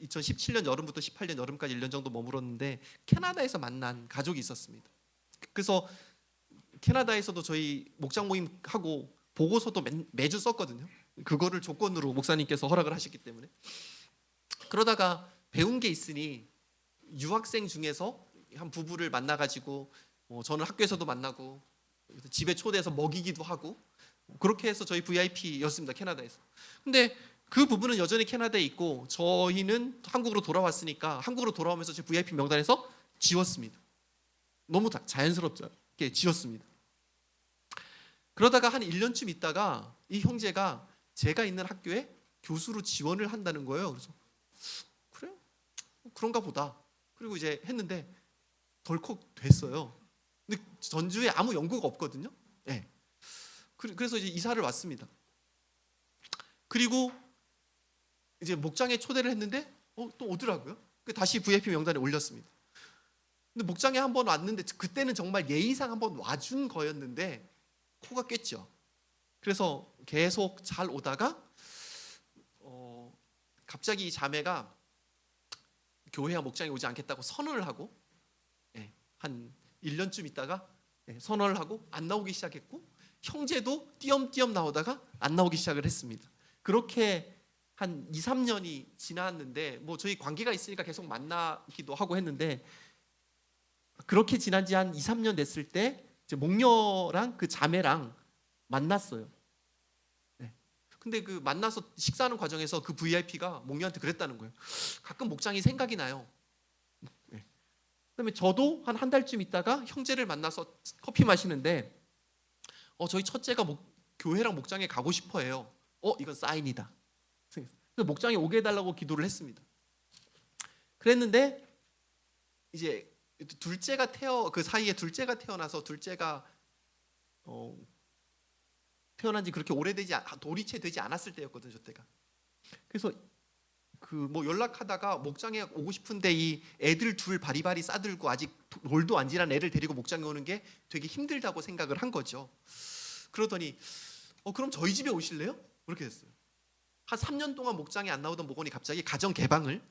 2017년 여름부터 18년 여름까지 1년 정도 머물었는데 캐나다에서 만난 가족이 있었습니다. 그래서 캐나다에서도 저희 목장 모임 하고 보고서도 매주 썼거든요. 그거를 조건으로 목사님께서 허락을 하셨기 때문에. 그러다가 배운 게 있으니 유학생 중에서 한 부부를 만나가지고 저는 학교에서도 만나고 집에 초대해서 먹이기도 하고 그렇게 해서 저희 VIP였습니다. 캐나다에서. 근데 그 부부는 여전히 캐나다에 있고 저희는 한국으로 돌아왔으니까 한국으로 돌아오면서 제 VIP 명단에서 지웠습니다. 너무 자연스럽게 지웠습니다. 그러다가 한 1년쯤 있다가 이 형제가 제가 있는 학교에 교수로 지원을 한다는 거예요. 그래서 그래? 그런가 보다. 그리고 이제 했는데 덜컥 됐어요. 근데 전주에 아무 연구가 없거든요. 네. 그래서 이제 이사를 왔습니다. 그리고 이제 목장에 초대를 했는데 또 오더라고요. 다시 VIP 명단에 올렸습니다. 근데 목장에 한번 왔는데 그때는 정말 예의상 한번 와준 거였는데 코가 꿰죠. 그래서 계속 잘 오다가 갑자기 이 자매가 교회와 목장에 오지 않겠다고 선언을 하고 한 1년쯤 있다가 선언을 하고 안 나오기 시작했고 형제도 띄엄띄엄 나오다가 안 나오기 시작을 했습니다. 그렇게 한 2-3년이 지났는데 뭐 저희 관계가 있으니까 계속 만나기도 하고 했는데 그렇게 지난 지 한 2-3년 됐을 때 이제 목녀랑 그 자매랑 만났어요. 근데 그 만나서 식사하는 과정에서 그 VIP가 목녀한테 그랬다는 거예요. 가끔 목장이 생각이 나요. 그다음에 저도 한 달쯤 있다가 형제를 만나서 커피 마시는데 저희 첫째가 교회랑 목장에 가고 싶어해요. 이건 사인이다. 그래서 목장에 오게 해달라고 기도를 했습니다. 그랬는데 이제 둘째가 그 사이에 둘째가 태어나서 둘째가 태어난 지 그렇게 돌이 채 되지 않았을 때였거든요, 저 때가. 그래서 그 뭐 연락하다가 목장에 오고 싶은데 이 애들 둘 바리바리 싸들고 아직 돌도 안 지난 애를 데리고 목장에 오는 게 되게 힘들다고 생각을 한 거죠. 그러더니 그럼 저희 집에 오실래요? 그렇게 됐어요. 한 3년 동안 목장에 안 나오던 목원이 갑자기 가정 개방을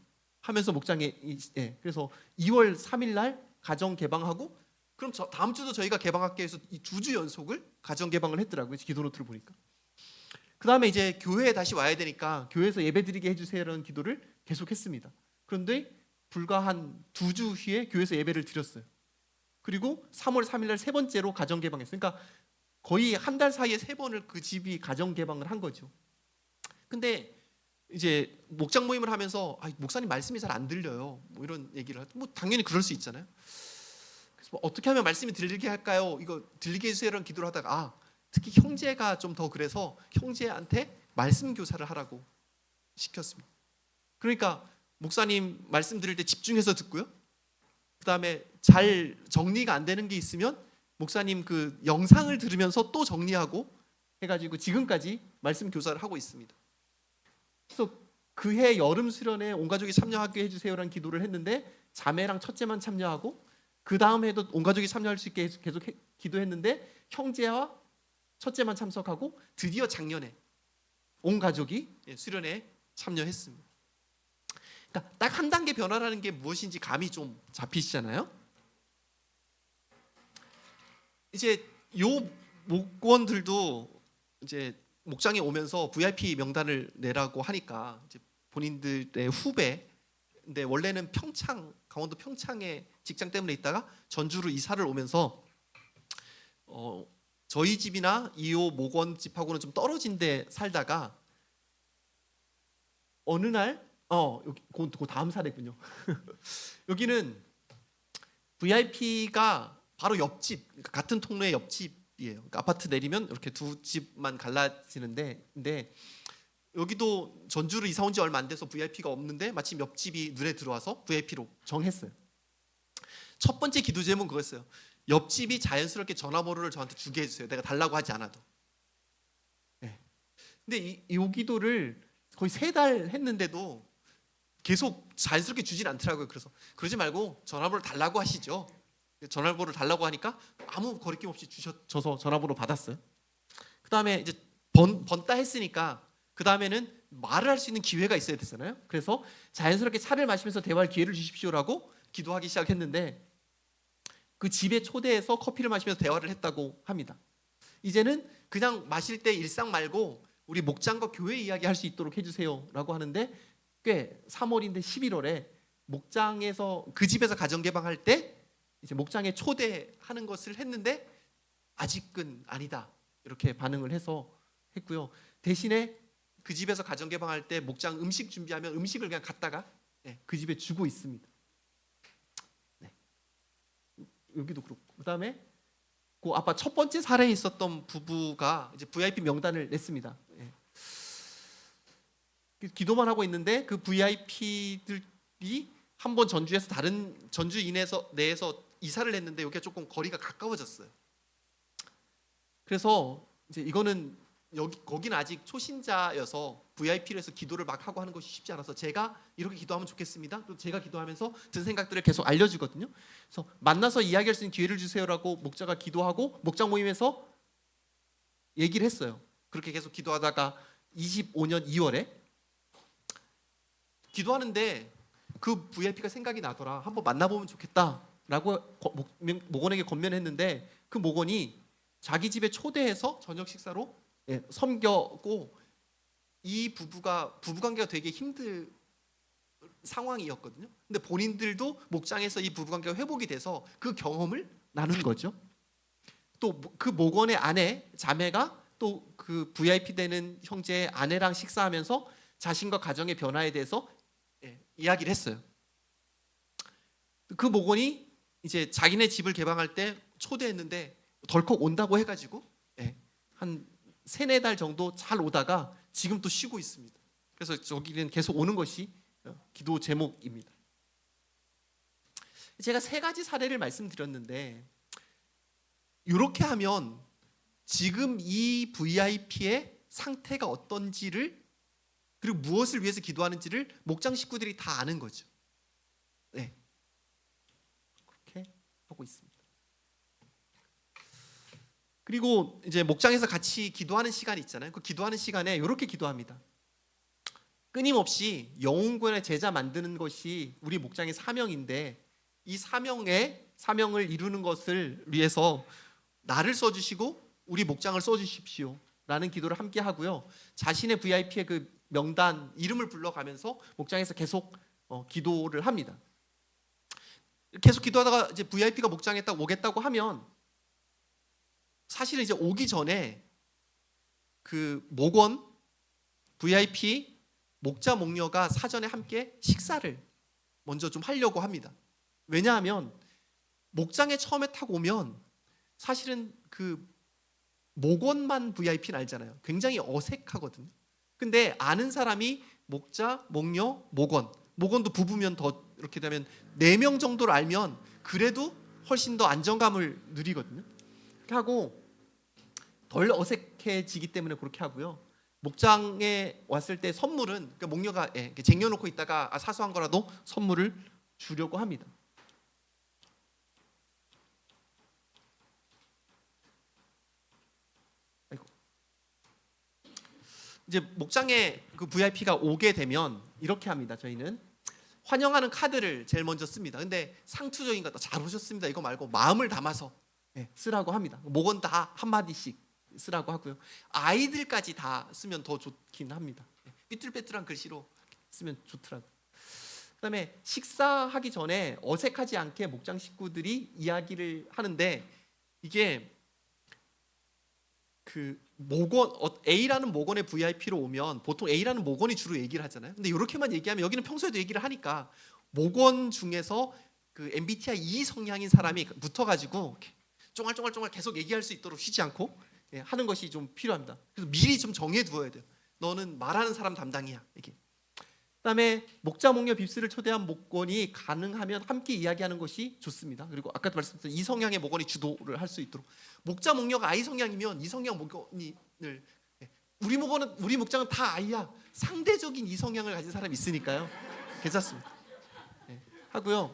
하면서 목장에 그래서 2월 3일 날 가정 개방하고 그럼 다음 주도 저희가 개방할게 해서 이 2주 연속을 가정 개방을 했더라고요. 기도 노트를 보니까. 그 다음에 이제 교회에 다시 와야 되니까 교회에서 예배드리게 해주세요라는 기도를 계속했습니다. 그런데 불과 한 2주 후에 교회에서 예배를 드렸어요. 그리고 3월 3일 날 3번째로 가정 개방했어요. 그러니까 거의 한 달 사이에 3번을 그 집이 가정 개방을 한 거죠. 근데 이제 목장 모임을 하면서 목사님 말씀이 잘 안 들려요. 뭐 이런 얘기를 하죠. 뭐 당연히 그럴 수 있잖아요. 그래서 뭐 어떻게 하면 말씀이 들리게 할까요? 이거 들리게 해주세요라는 기도를 하다가 특히 형제가 좀 더 그래서 형제한테 말씀 교사를 하라고 시켰습니다. 그러니까 목사님 말씀 들을 때 집중해서 듣고요. 그다음에 잘 정리가 안 되는 게 있으면 목사님 그 영상을 들으면서 또 정리하고 해가지고 지금까지 말씀 교사를 하고 있습니다. 그래서 그해 여름 수련회 온 가족이 참여하게 해주세요라는 기도를 했는데 자매랑 첫째만 참여하고 그 다음 해도 온 가족이 참여할 수 있게 계속 기도했는데 형제와 첫째만 참석하고 드디어 작년에 온 가족이 수련회에 참여했습니다. 그러니까 딱 한 단계 변화라는 게 무엇인지 감이 좀 잡히시잖아요. 이제 요 목원들도 이제 목장에 오면서 VIP 명단을 내라고 하니까 이제 본인들의 후배, 근데 원래는 강원도 평창에 직장 때문에 있다가 전주로 이사를 오면서 저희 집이나 이호 목원 집하고는 좀 떨어진 데 살다가 어느 날 여기 그 다음 사례군요. 여기는 VIP가 바로 옆집, 그러니까 같은 통로의 옆집이에요. 그러니까 아파트 내리면 이렇게 두 집만 갈라지는데, 근데 여기도 전주로 이사 온 지 얼마 안 돼서 VIP가 없는데 마침 옆집이 눈에 들어와서 VIP로 정했어요. 첫 번째 기도 제목은 그거였어요. 옆집이 자연스럽게 전화번호를 저한테 주게 해주세요. 내가 달라고 하지 않아도. 네. 근데 이 기도를 거의 3달 했는데도 계속 자연스럽게 주진 않더라고요. 그래서 그러지 말고 전화번호를 달라고 하시죠. 전화번호를 달라고 하니까 아무 거리낌 없이 주셔서 전화번호 받았어요. 그 다음에 이제 번따 했으니까 그 다음에는 말을 할 수 있는 기회가 있어야 되잖아요. 그래서 자연스럽게 차를 마시면서 대화할 기회를 주십시오라고 기도하기 시작했는데 그 집에 초대해서 커피를 마시면서 대화를 했다고 합니다. 이제는 그냥 마실 때 일상 말고 우리 목장과 교회 이야기 할 수 있도록 해주세요라고 하는데 꽤 3월인데 11월에 목장에서 그 집에서 가정 개방할 때 이제 목장에 초대하는 것을 했는데 아직은 아니다 이렇게 반응을 해서 했고요. 대신에 그 집에서 가정 개방할 때 목장 음식 준비하면 음식을 그냥 갖다가 그 집에 주고 있습니다. 여기도 그렇고 그다음에 그 아빠 첫 번째 사례에 있었던 부부가 이제 VIP 명단을 냈습니다. 기도만 하고 있는데 그 VIP들이 한번 전주에서 다른 전주 내에서 이사를 했는데 여기가 조금 거리가 가까워졌어요. 그래서 이제 이거는 거기는 아직 초신자여서 VIP로 해서 기도를 막 하고 하는 것이 쉽지 않아서 제가 이렇게 기도하면 좋겠습니다. 또 제가 기도하면서 든 생각들을 계속 알려주거든요. 그래서 만나서 이야기할 수 있는 기회를 주세요라고 목자가 기도하고 목장 모임에서 얘기를 했어요. 그렇게 계속 기도하다가 25년 2월에 기도하는데 그 VIP가 생각이 나더라. 한번 만나보면 좋겠다라고 목원에게 권면했는데 그 목원이 자기 집에 초대해서 저녁 식사로 섬겼고 이 부부관계가 되게 힘든 상황이었거든요. 근데 본인들도 목장에서 이 부부관계가 회복이 돼서 그 경험을 나눈 거죠. 또 그 목원의 아내 자매가 또 그 VIP 되는 형제의 아내랑 식사하면서 자신과 가정의 변화에 대해서 이야기를 했어요. 그 목원이 이제 자기네 집을 개방할 때 초대했는데 덜컥 온다고 해가지고 한 3-4달 정도 잘 오다가 지금 또 쉬고 있습니다. 그래서 저기는 계속 오는 것이 기도 제목입니다. 제가 3가지 사례를 말씀드렸는데 이렇게 하면 지금 이 VIP의 상태가 어떤지를 그리고 무엇을 위해서 기도하는지를 목장 식구들이 다 아는 거죠. 네, 그렇게 하고 있습니다. 그리고 이제 목장에서 같이 기도하는 시간이 있잖아요. 그 기도하는 시간에 이렇게 기도합니다. 끊임없이 영혼구원의 제자 만드는 것이 우리 목장의 사명인데 이 사명을 이루는 것을 위해서 나를 써주시고 우리 목장을 써주십시오 라는 기도를 함께 하고요. 자신의 VIP의 그 명단 이름을 불러가면서 목장에서 계속 기도를 합니다. 계속 기도하다가 이제 VIP가 목장에 딱 오겠다고 하면 사실은 이제 오기 전에 그 목원 VIP 목자 목녀가 사전에 함께 식사를 먼저 좀 하려고 합니다. 왜냐하면 목장에 처음에 딱 오면 사실은 그 목원만 VIP는 알잖아요. 굉장히 어색하거든요. 근데 아는 사람이 목자, 목녀, 목원도 부부면 더 이렇게 되면 4명 정도를 알면 그래도 훨씬 더 안정감을 누리거든요. 그렇게 하고 덜 어색해지기 때문에 그렇게 하고요. 목장에 왔을 때 선물은 그러니까 목녀가 이렇게 쟁여놓고 있다가 사소한 거라도 선물을 주려고 합니다. 이제 목장에 그 VIP가 오게 되면 이렇게 합니다. 저희는 환영하는 카드를 제일 먼저 씁니다. 근데 상투적인 거 잘 오셨습니다 이거 말고 마음을 담아서 쓰라고 합니다. 목은 다 한마디씩 쓰라고 하고요. 아이들까지 다 쓰면 더 좋긴 합니다. 삐뚤빼뚤한 글씨로 쓰면 좋더라고요. 그다음에 식사하기 전에 어색하지 않게 목장 식구들이 이야기를 하는데 이게 그 목원 A라는 목원의 VIP로 오면 보통 A라는 목원이 주로 얘기를 하잖아요. 근데 이렇게만 얘기하면 여기는 평소에도 얘기를 하니까 목원 중에서 그 MBTI E 성향인 사람이 붙어가지고 쫑알쫑알 계속 얘기할 수 있도록 쉬지 않고 하는 것이 좀 필요합니다. 그래서 미리 좀 정해두어야 돼요. 너는 말하는 사람 담당이야. 이게. 그다음에 목자 목녀 빕스를 초대한 목원이 가능하면 함께 이야기하는 것이 좋습니다. 그리고 아까도 말씀드렸던 이 성향의 목원이 주도를 할 수 있도록 목자 목녀가 I 성향이면 이 성향 목원을 우리 목장은 다 I야. 상대적인 이 성향을 가진 사람이 있으니까요. 괜찮습니다. 하고요.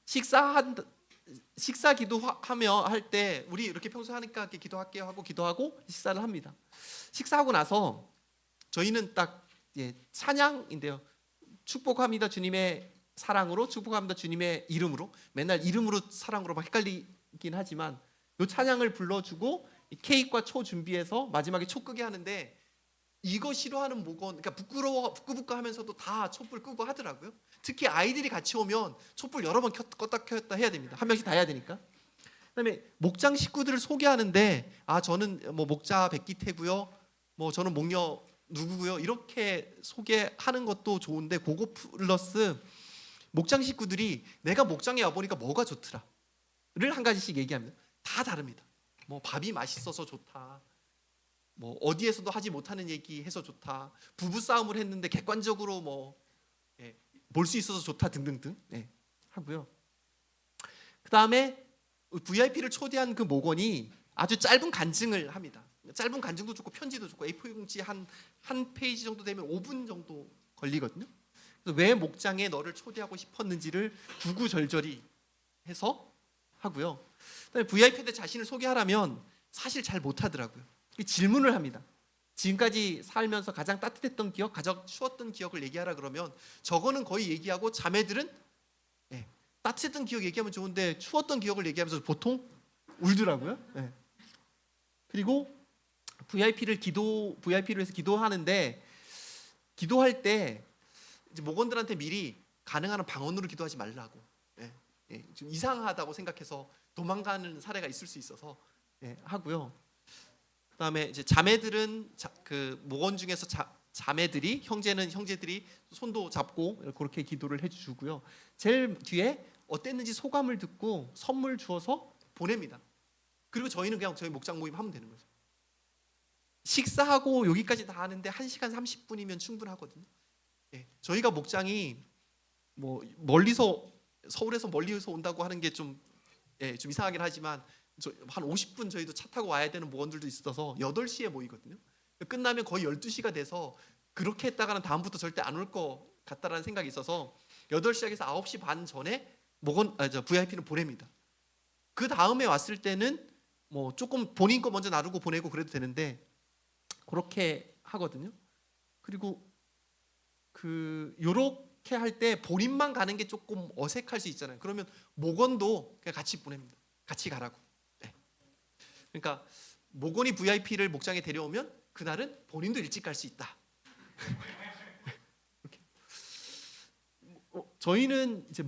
식사 기도하며 할 때 우리 이렇게 평소 하니까 이렇게 기도할게요 하고 기도하고 식사를 합니다. 식사하고 나서 저희는 딱 찬양인데요. 축복합니다 주님의 사랑으로, 축복합니다 주님의 이름으로. 맨날 이름으로 사랑으로 막 헷갈리긴 하지만 이 찬양을 불러주고 케이크와 초 준비해서 마지막에 초 끄게 하는데 이거 싫어하는 목원, 그러니까 부끄부끄하면서도 다 촛불 끄고 하더라고요. 특히 아이들이 같이 오면 촛불 여러 번 껐다 켰다 해야 됩니다. 한 명씩 다 해야 되니까. 그다음에 목장 식구들을 소개하는데 저는 뭐 목자 백기태고요. 뭐 저는 목녀 누구고요. 이렇게 소개하는 것도 좋은데 그거 플러스 목장 식구들이 내가 목장에 와보니까 뭐가 좋더라를 한 가지씩 얘기합니다. 다 다릅니다. 뭐 밥이 맛있어서 좋다. 뭐 어디에서도 하지 못하는 얘기 해서 좋다. 부부 싸움을 했는데 객관적으로 뭐 볼 수 있어서 좋다 등등등 하고요. 그 다음에 VIP를 초대한 그 목원이 아주 짧은 간증을 합니다. 짧은 간증도 좋고 편지도 좋고 A4 용지 한 페이지 정도 되면 5분 정도 걸리거든요. 그래서 왜 목장에 너를 초대하고 싶었는지를 구구절절히 해서 하고요. 그다음에 VIP 때 자신을 소개하라면 사실 잘 못하더라고요. 질문을 합니다. 지금까지 살면서 가장 따뜻했던 기억, 가장 추웠던 기억을 얘기하라 그러면 저거는 거의 얘기하고 자매들은 따뜻했던 기억 얘기하면 좋은데 추웠던 기억을 얘기하면서 보통 울더라고요. 그리고 VIP를 해서 기도하는데 기도할 때 이제 목원들한테 미리 가능한 방언으로 기도하지 말라고. 좀 이상하다고 생각해서 도망가는 사례가 있을 수 있어서 하고요. 그다음에 이제 자매들은 그 목원 중에서 자매들이 형제들이 손도 잡고 그렇게 기도를 해주고요. 제일 뒤에 어땠는지 소감을 듣고 선물 주어서 보냅니다. 그리고 저희는 그냥 저희 목장 모임 하면 되는 거죠. 식사하고 여기까지 다 하는데 1시간 30분이면 충분하거든요. 저희가 목장이 뭐 멀리서 서울에서 멀리서 온다고 하는 게 좀 좀 이상하긴 하지만 한 50분 저희도 차 타고 와야 되는 목원들도 있어서 8시에 모이거든요. 끝나면 거의 12시가 돼서 그렇게 했다가는 다음부터 절대 안 올 것 같다라는 생각이 있어서 8시에서 9시 반 전에 VIP는 보냅니다. 그 다음에 왔을 때는 뭐 조금 본인 거 먼저 나누고 보내고 그래도 되는데 그렇게 하거든요. 그리고 요렇게 할 때 본인만 가는 게 조금 어색할 수 있잖아요. 그러면 목원도 그냥 같이 보냅니다. 같이 가라고. 네. 그러니까 목원이 VIP를 목장에 데려오면 그날은 본인도 일찍 갈 수 있다. 저희는 이제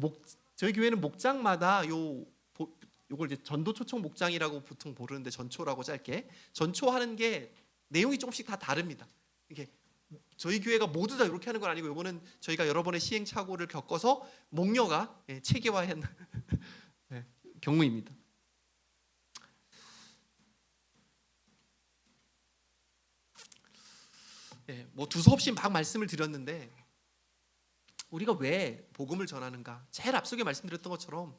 저희 교회는 목장마다 요걸 이제 전도 초청 목장이라고 보통 부르는데 전초라고 짧게 전초하는 게 내용이 조금씩 다 다릅니다. 이게 저희 교회가 모두 다 이렇게 하는 건 아니고 요거는 저희가 여러 번의 시행착오를 겪어서 목녀가 체계화한 경우입니다. 뭐 두서없이 막 말씀을 드렸는데 우리가 왜 복음을 전하는가? 제일 앞서게 말씀드렸던 것처럼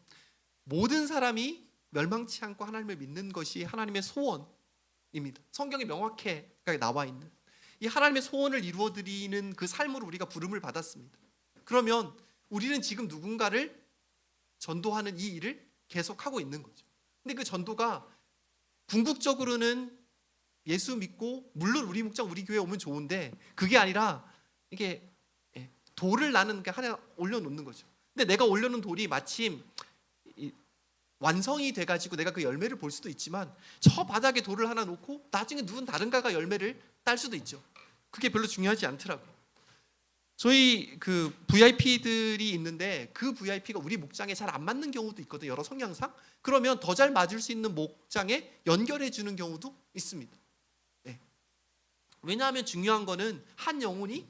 모든 사람이 멸망치 않고 하나님을 믿는 것이 하나님의 소원입니다. 성경에 명확하게 나와 있는 이 하나님의 소원을 이루어드리는 그 삶으로 우리가 부름을 받았습니다. 그러면 우리는 지금 누군가를 전도하는 이 일을 계속하고 있는 거죠. 근데 그 전도가 궁극적으로는 예수 믿고 물론 우리 목장 우리 교회 오면 좋은데 그게 아니라 이게 돌을 나는 게 하나 올려놓는 거죠. 근데 내가 올려놓은 돌이 마침 완성이 돼가지고 내가 그 열매를 볼 수도 있지만 저 바닥에 돌을 하나 놓고 나중에 누군 다른가가 열매를 딸 수도 있죠. 그게 별로 중요하지 않더라고요. 저희 그 VIP들이 있는데 그 VIP가 우리 목장에 잘 안 맞는 경우도 있거든요. 여러 성향상. 그러면 더 잘 맞을 수 있는 목장에 연결해 주는 경우도 있습니다. 네. 왜냐하면 중요한 거는 한 영혼이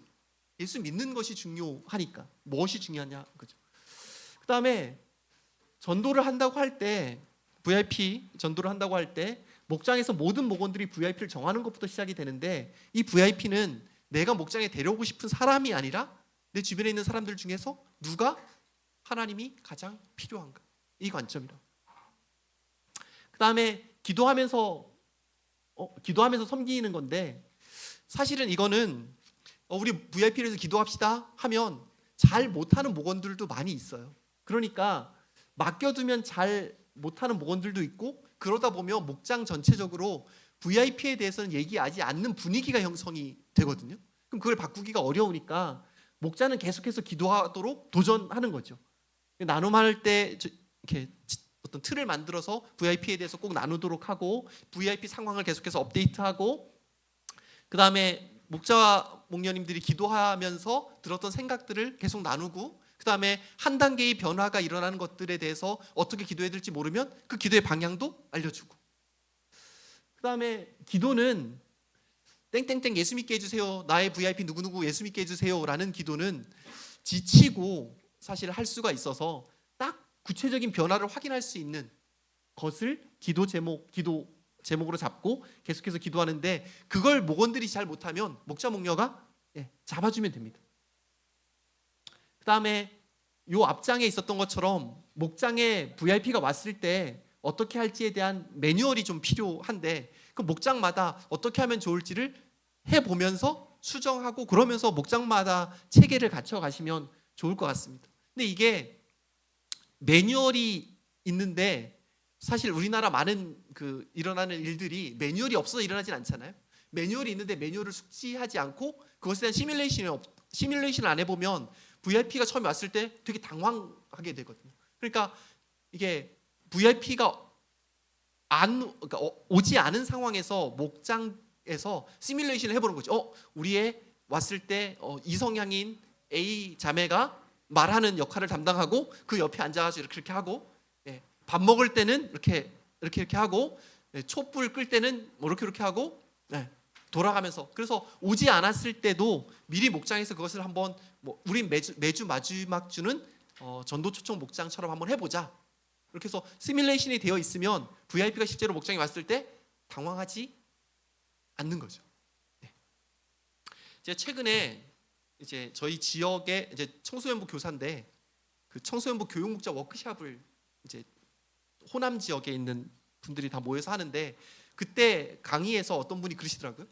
예수 믿는 것이 중요하니까. 무엇이 중요하냐 그죠. 그다음에 전도를 한다고 할 때 VIP 전도를 한다고 할 때 목장에서 모든 목원들이 VIP를 정하는 것부터 시작이 되는데 이 VIP는 내가 목장에 데려오고 싶은 사람이 아니라 내 주변에 있는 사람들 중에서 누가 하나님이 가장 필요한가 이 관점이라. 그다음에 기도하면서 섬기는 건데 사실은 이거는 우리 VIP를 위해서 기도합시다 하면 잘 못하는 목원들도 많이 있어요. 그러니까 맡겨두면 잘 못하는 목원들도 있고 그러다 보면 목장 전체적으로 VIP에 대해서는 얘기하지 않는 분위기가 형성이 되거든요. 그럼 그걸 바꾸기가 어려우니까 목자는 계속해서 기도하도록 도전하는 거죠. 나눔할 때 이렇게 어떤 틀을 만들어서 VIP에 대해서 꼭 나누도록 하고 VIP 상황을 계속해서 업데이트하고 그 다음에 목자와 목녀님들이 기도하면서 들었던 생각들을 계속 나누고 그 다음에 한 단계의 변화가 일어나는 것들에 대해서 어떻게 기도해야 될지 모르면 그 기도의 방향도 알려주고 그 다음에 기도는 땡땡땡 예수 믿게 해주세요 나의 VIP 누구누구 예수 믿게 해주세요 라는 기도는 지치고 사실 할 수가 있어서 딱 구체적인 변화를 확인할 수 있는 것을 기도 제목으로 잡고 계속해서 기도하는데 그걸 목원들이 잘 못하면 목자 목녀가 잡아주면 됩니다. 그 다음에 요 앞장에 있었던 것처럼 목장에 VIP가 왔을 때 어떻게 할지에 대한 매뉴얼이 좀 필요한데 그 목장마다 어떻게 하면 좋을지를 해보면서 수정하고 그러면서 목장마다 체계를 갖춰 가시면 좋을 것 같습니다. 근데 이게 매뉴얼이 있는데 사실 우리나라 많은 일어나는 일들이 매뉴얼이 없어서 일어나진 않잖아요. 매뉴얼이 있는데 매뉴얼을 숙지하지 않고 그것에 대한 시뮬레이션을 안 해보면 VIP가 처음에 왔을 때 되게 당황하게 되거든요. 그러니까 이게 VIP가 그러니까 오지 않은 상황에서 목장에서 시뮬레이션을 해보는 거죠. 우리의 왔을 때 이성향인 A 자매가 말하는 역할을 담당하고 그 옆에 앉아가지고 이렇게 하고 밥 먹을 때는 이렇게 하고 촛불 끌 때는 뭐 이렇게 하고 돌아가면서 그래서 오지 않았을 때도 미리 목장에서 그것을 한번 우린 매주 마지막 주는 전도 초청 목장처럼 한번 해보자. 이렇게 해서 시뮬레이션이 되어 있으면 VIP가 실제로 목장에 왔을 때 당황하지 않는 거죠. 제가 최근에 이제 저희 지역의 이제 청소년부 교사인데 그 청소년부 교육목자 워크숍을 이제 호남 지역에 있는 분들이 다 모여서 하는데, 그때 강의에서 어떤 분이 그러시더라고요.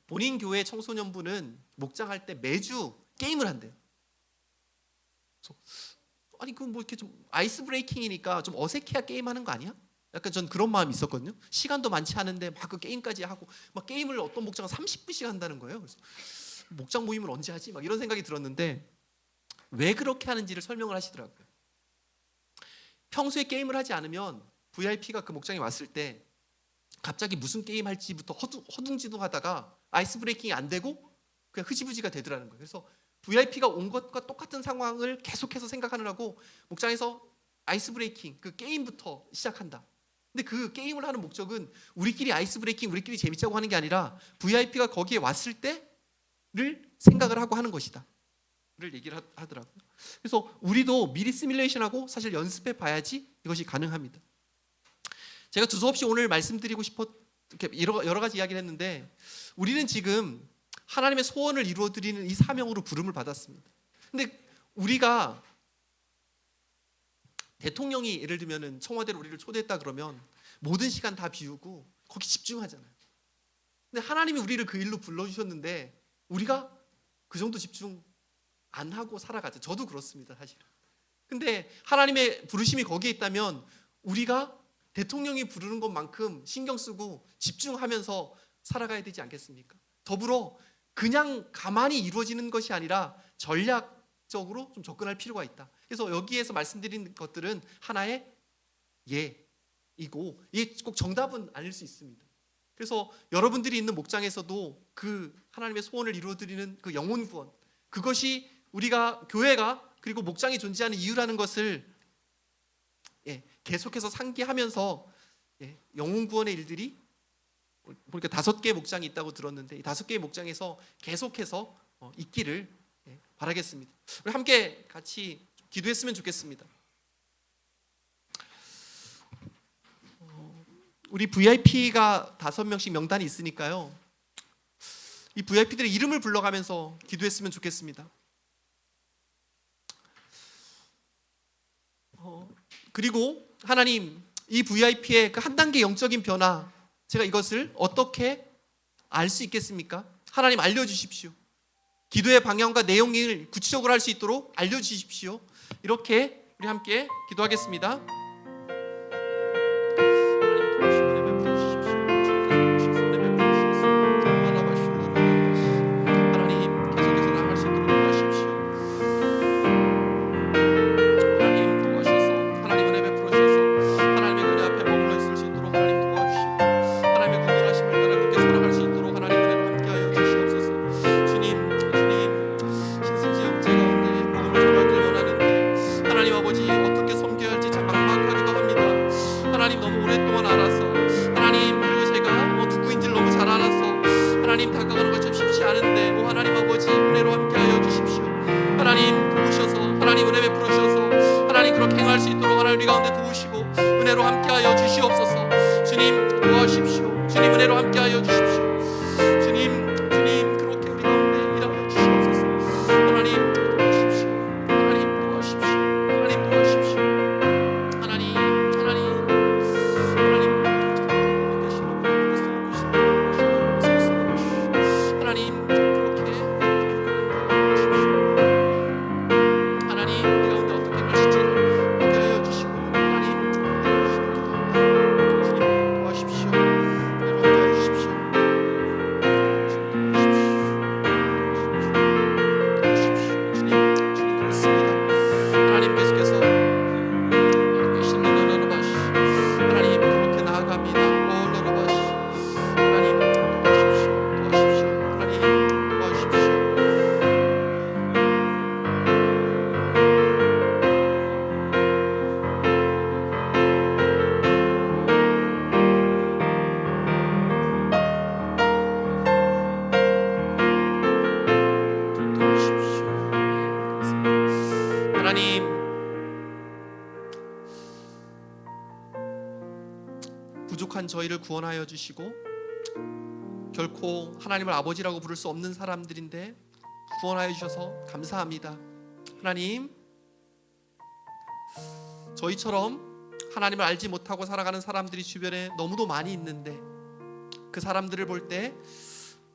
본인 교회 청소년부는 목장할 때 매주 게임을 한대요. 그래서 아니 그건 뭐 이렇게 좀 아이스 브레이킹이니까 좀 어색해야 게임하는 거 아니야? 약간 전 그런 마음이 있었거든요. 시간도 많지 않은데 막 그 게임까지 하고, 막 게임을 어떤 목장은 30분씩 한다는 거예요. 그래서 목장 모임을 언제 하지? 막 이런 생각이 들었는데, 왜 그렇게 하는지를 설명을 하시더라고요. 평소에 게임을 하지 않으면 VIP가 그 목장에 왔을 때 갑자기 무슨 게임 할지부터 허둥지둥하다가 아이스 브레이킹이 안 되고 그냥 흐지부지가 되더라는 거예요. 그래서 VIP가 온 것과 똑같은 상황을 계속해서 생각하느라고 목장에서 아이스 브레이킹, 그 게임부터 시작한다. 근데 그 게임을 하는 목적은 우리끼리 아이스 브레이킹, 우리끼리 재밌자고 하는 게 아니라 VIP가 거기에 왔을 때를 생각을 하고 하는 것이다 를 얘기를 하더라고요. 그래서 우리도 미리 시뮬레이션하고 사실 연습해 봐야지 이것이 가능합니다. 제가 두서없이 오늘 말씀드리고 이렇게 여러 가지 이야기를 했는데, 우리는 지금 하나님의 소원을 이루어드리는 이 사명으로 부름을 받았습니다. 근데 우리가 대통령이 예를 들면 청와대로 우리를 초대했다 그러면 모든 시간 다 비우고 거기 집중하잖아요. 근데 하나님이 우리를 그 일로 불러주셨는데 우리가 그 정도 집중 안 하고 살아가죠. 저도 그렇습니다, 사실. 근데 하나님의 부르심이 거기에 있다면 우리가 대통령이 부르는 것만큼 신경 쓰고 집중하면서 살아가야 되지 않겠습니까? 더불어 그냥 가만히 이루어지는 것이 아니라 전략적으로 좀 접근할 필요가 있다. 그래서 여기에서 말씀드린 것들은 하나의 예이고, 이게 꼭 정답은 아닐 수 있습니다. 그래서 여러분들이 있는 목장에서도 그 하나님의 소원을 이루어드리는 그 영혼 구원, 그것이 우리가 교회가 그리고 목장이 존재하는 이유라는 것을 계속해서 상기하면서 영혼 구원의 일들이 보니까 5개의 목장이 있다고 들었는데, 이 5개의 목장에서 계속해서 있기를 바라겠습니다. 우리 함께 같이 기도했으면 좋겠습니다. 우리 VIP가 5명씩 명단이 있으니까요, 이 VIP들의 이름을 불러가면서 기도했으면 좋겠습니다. 그리고 하나님, 이 VIP의 그 한 단계 영적인 변화, 제가 이것을 어떻게 알 수 있겠습니까? 하나님 알려주십시오. 기도의 방향과 내용을 구체적으로 할 수 있도록 알려주십시오. 이렇게 우리 함께 기도하겠습니다. 하나님, 부족한 저희를 구원하여 주시고 결코 하나님을 아버지라고 부를 수 없는 사람들인데 구원하여 주셔서 감사합니다. 하나님, 저희처럼 하나님을 알지 못하고 살아가는 사람들이 주변에 너무도 많이 있는데 그 사람들을 볼 때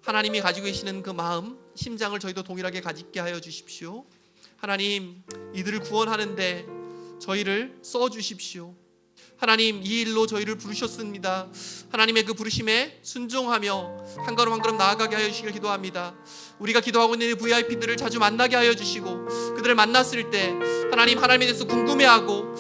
하나님이 가지고 계시는 그 마음, 심장을 저희도 동일하게 가지게 하여 주십시오. 하나님, 이들을 구원하는데 저희를 써주십시오. 하나님, 이 일로 저희를 부르셨습니다. 하나님의 그 부르심에 순종하며 한 걸음 한 걸음 나아가게 하여 주시길 기도합니다. 우리가 기도하고 있는 이 VIP들을 자주 만나게 하여 주시고 그들을 만났을 때 하나님에 대해서 궁금해하고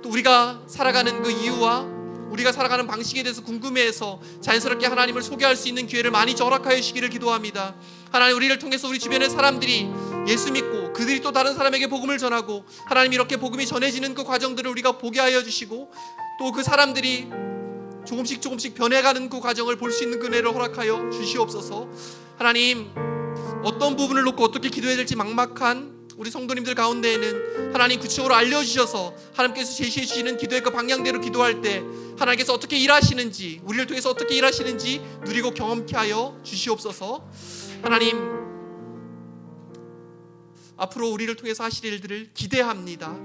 또 우리가 살아가는 그 이유와 우리가 살아가는 방식에 대해서 궁금해해서 자연스럽게 하나님을 소개할 수 있는 기회를 많이 허락하여 주시기를 기도합니다. 하나님, 우리를 통해서 우리 주변의 사람들이 예수 믿고 그들이 또 다른 사람에게 복음을 전하고 하나님 이렇게 복음이 전해지는 그 과정들을 우리가 보게 하여 주시고 또 그 사람들이 조금씩 변해가는 그 과정을 볼 수 있는 은혜를 허락하여 주시옵소서. 하나님, 어떤 부분을 놓고 어떻게 기도해야 될지 막막한 우리 성도님들 가운데에는 하나님 구체적으로 알려주셔서 하나님께서 제시해 주시는 기도의 그 방향대로 기도할 때 하나님께서 어떻게 일하시는지, 우리를 통해서 어떻게 일하시는지 누리고 경험케 하여 주시옵소서. 하나님, 앞으로 우리를 통해서 하실 일들을 기대합니다.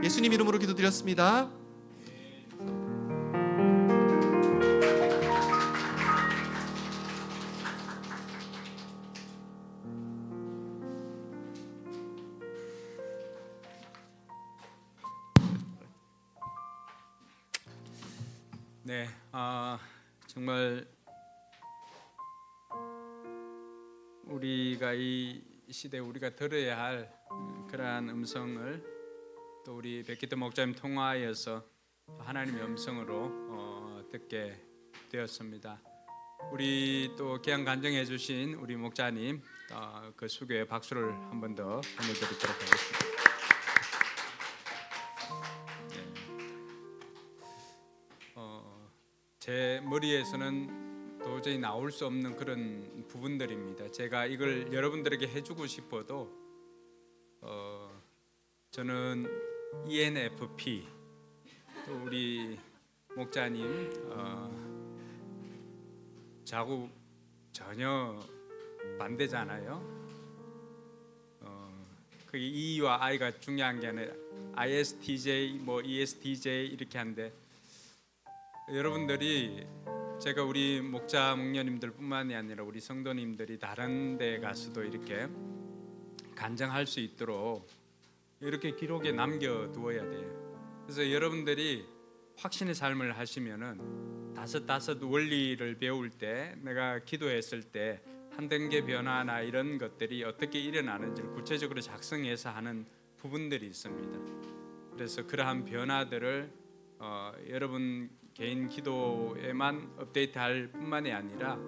예수님 이름으로 기도드렸습니다. 네, 정말 우리가 이 시대에 우리가 들어야 할 그러한 음성을 또 우리 백기태 목사님 통화하여서 하나님의 음성으로 듣게 되었습니다. 우리 또 귀한 간증해 주신 우리 목자님 그 수고에 박수를 한 번 더 보내드리도록 하겠습니다. 제 머리에서는 도저히 나올 수 없는 그런 부분들입니다. 제가 이걸 여러분들에게 해주고 싶어도 저는 ENFP 또 우리 목자님 자고 전혀 반대잖아요. 그 E와 I가 중요한 게 아니라 ISTJ 뭐 ESTJ 이렇게 한데 여러분들이 제가 우리 목자 목녀님들뿐만이 아니라 우리 성도님들이 다른 데 가서도 이렇게 간증할 수 있도록 이렇게 기록에 남겨두어야 돼요. 그래서 여러분들이 확신의 삶을 하시면은 다섯 원리를 배울 때 내가 기도했을 때 한 단계 변화나 이런 것들이 어떻게 일어나는지를 구체적으로 작성해서 하는 부분들이 있습니다. 그래서 그러한 변화들을 여러분 개인 기도에만 업데이트할 뿐만이 아니라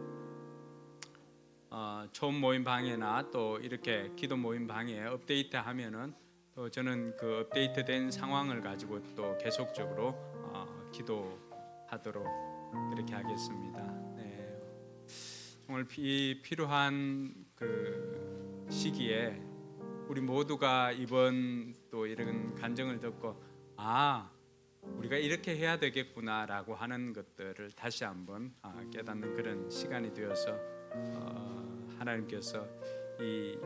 처음 모임 방에나 또 이렇게 기도 모임 방에 업데이트하면은 또 저는 그 업데이트된 상황을 가지고 또 계속적으로 기도하도록 그렇게 하겠습니다. 네. 오늘 필요한 그 시기에 우리 모두가 이번 또 이런 간증을 듣고 우리가 이렇게 해야 되겠구나라고 하는 것들을 다시 한번 깨닫는 그런 시간이 되어서 하나님께서 이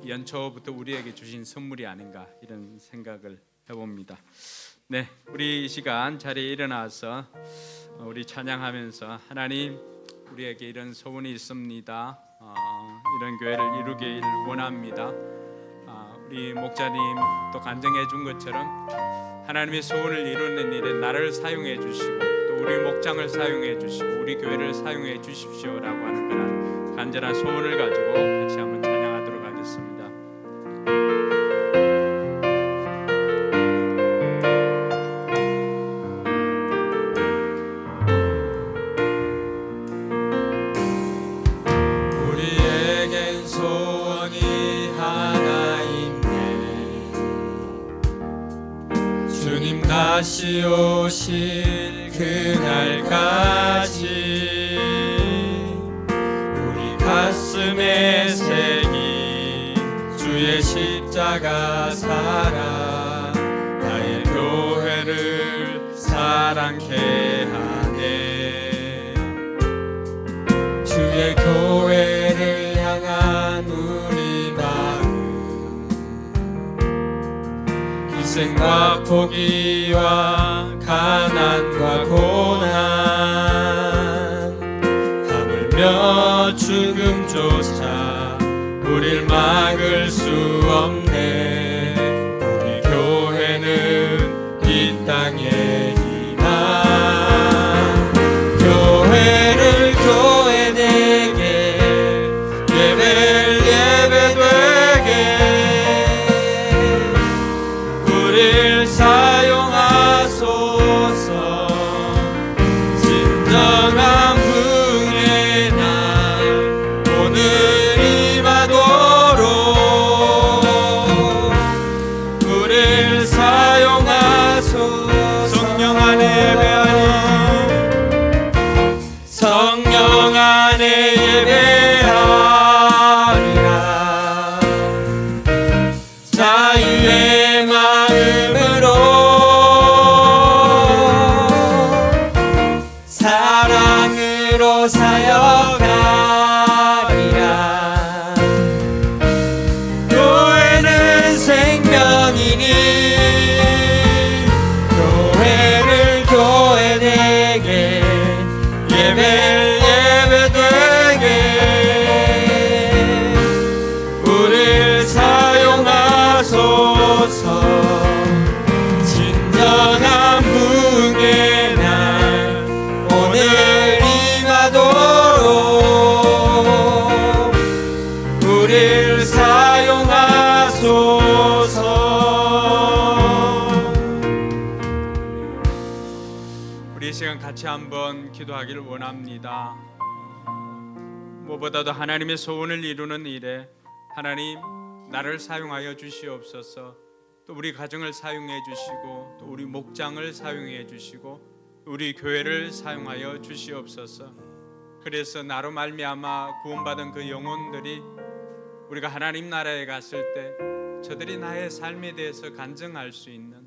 연초부터 우리에게 주신 선물이 아닌가 이런 생각을 해봅니다. 네, 우리 이 시간 자리에 일어나서 우리 찬양하면서 하나님 우리에게 이런 소원이 있습니다. 이런 교회를 이루길 원합니다. 우리 목자님 또 간증해 준 것처럼 하나님의 소원을 이루는 일에 나를 사용해 주시고 또 우리 목장을 사용해 주시고 우리 교회를 사용해 주십시오라고 하는 그런 간절한 소원을 가지고 같이 한번 찬양하도록 하겠습니다. 우리에겐 소원이 하나 있네. 주님 다시 오실 그날까지 우리 가슴에 새긴 주의 십자가 사랑 나의 교회를 사랑케 하네. 주의 교회를 향한 우리 마음 희생 고난과 포기와 가난과 고난 하물며 죽음조차 우릴 막을 수 없네. 우리 교회는 이 땅의 희망. 교회를 교회되게 예배를 예배되게 우릴 사용하소서. 진정한 부흥의 날 오늘 임하도록 우릴 사용하소서. 성령 안에 예배하리. 성령 안에 예배하리라. 자유의 마음으로 사랑으로 사역하리라. 교회는 생명이니 교회를 교회되게 예배를 예배되게 우릴 사용하소서. 진정한 부흥의 날 오늘 임하도록 우릴 사용하소서. 우리 이 시간 같이 한번 기도하기를 원합니다. 무엇보다도 하나님의 소원을 이루는 일에 하나님 나를 사용하여 주시옵소서. 또 우리 가정을 사용해 주시고 또 우리 목장을 사용해 주시고 우리 교회를 사용하여 주시옵소서. 그래서 나로 말미암아 구원받은 그 영혼들이 우리가 하나님 나라에 갔을 때 저들이 나의 삶에 대해서 간증할 수 있는,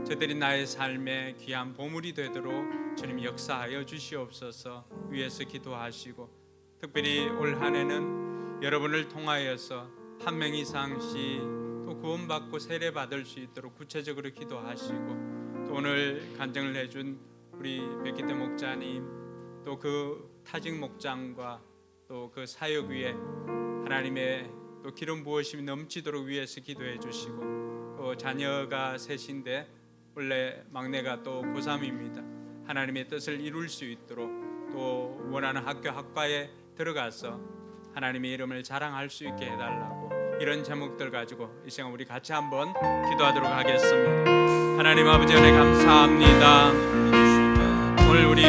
저들이 나의 삶의 귀한 보물이 되도록 주님 역사하여 주시옵소서. 위에서 기도하시고 특별히 올 한 해는 여러분을 통하여서 한 명 이상씩 또 구원받고 세례받을 수 있도록 구체적으로 기도하시고 또 오늘 간증을 해준 우리 백기태 목자님 또 그 타직 목장과 또 그 사역 위에 하나님의 또 기름 부으심이 넘치도록 위에서 기도해 주시고 또 자녀가 셋인데 원래 막내가 또 고3입니다. 하나님의 뜻을 이룰 수 있도록 또 원하는 학교 학과에 들어가서 하나님의 이름을 자랑할 수 있게 해달라고 이런 제목들 가지고 이 시간 우리 같이 한번 기도하도록 하겠습니다. 하나님 아버지 은혜 감사합니다. 오늘 우리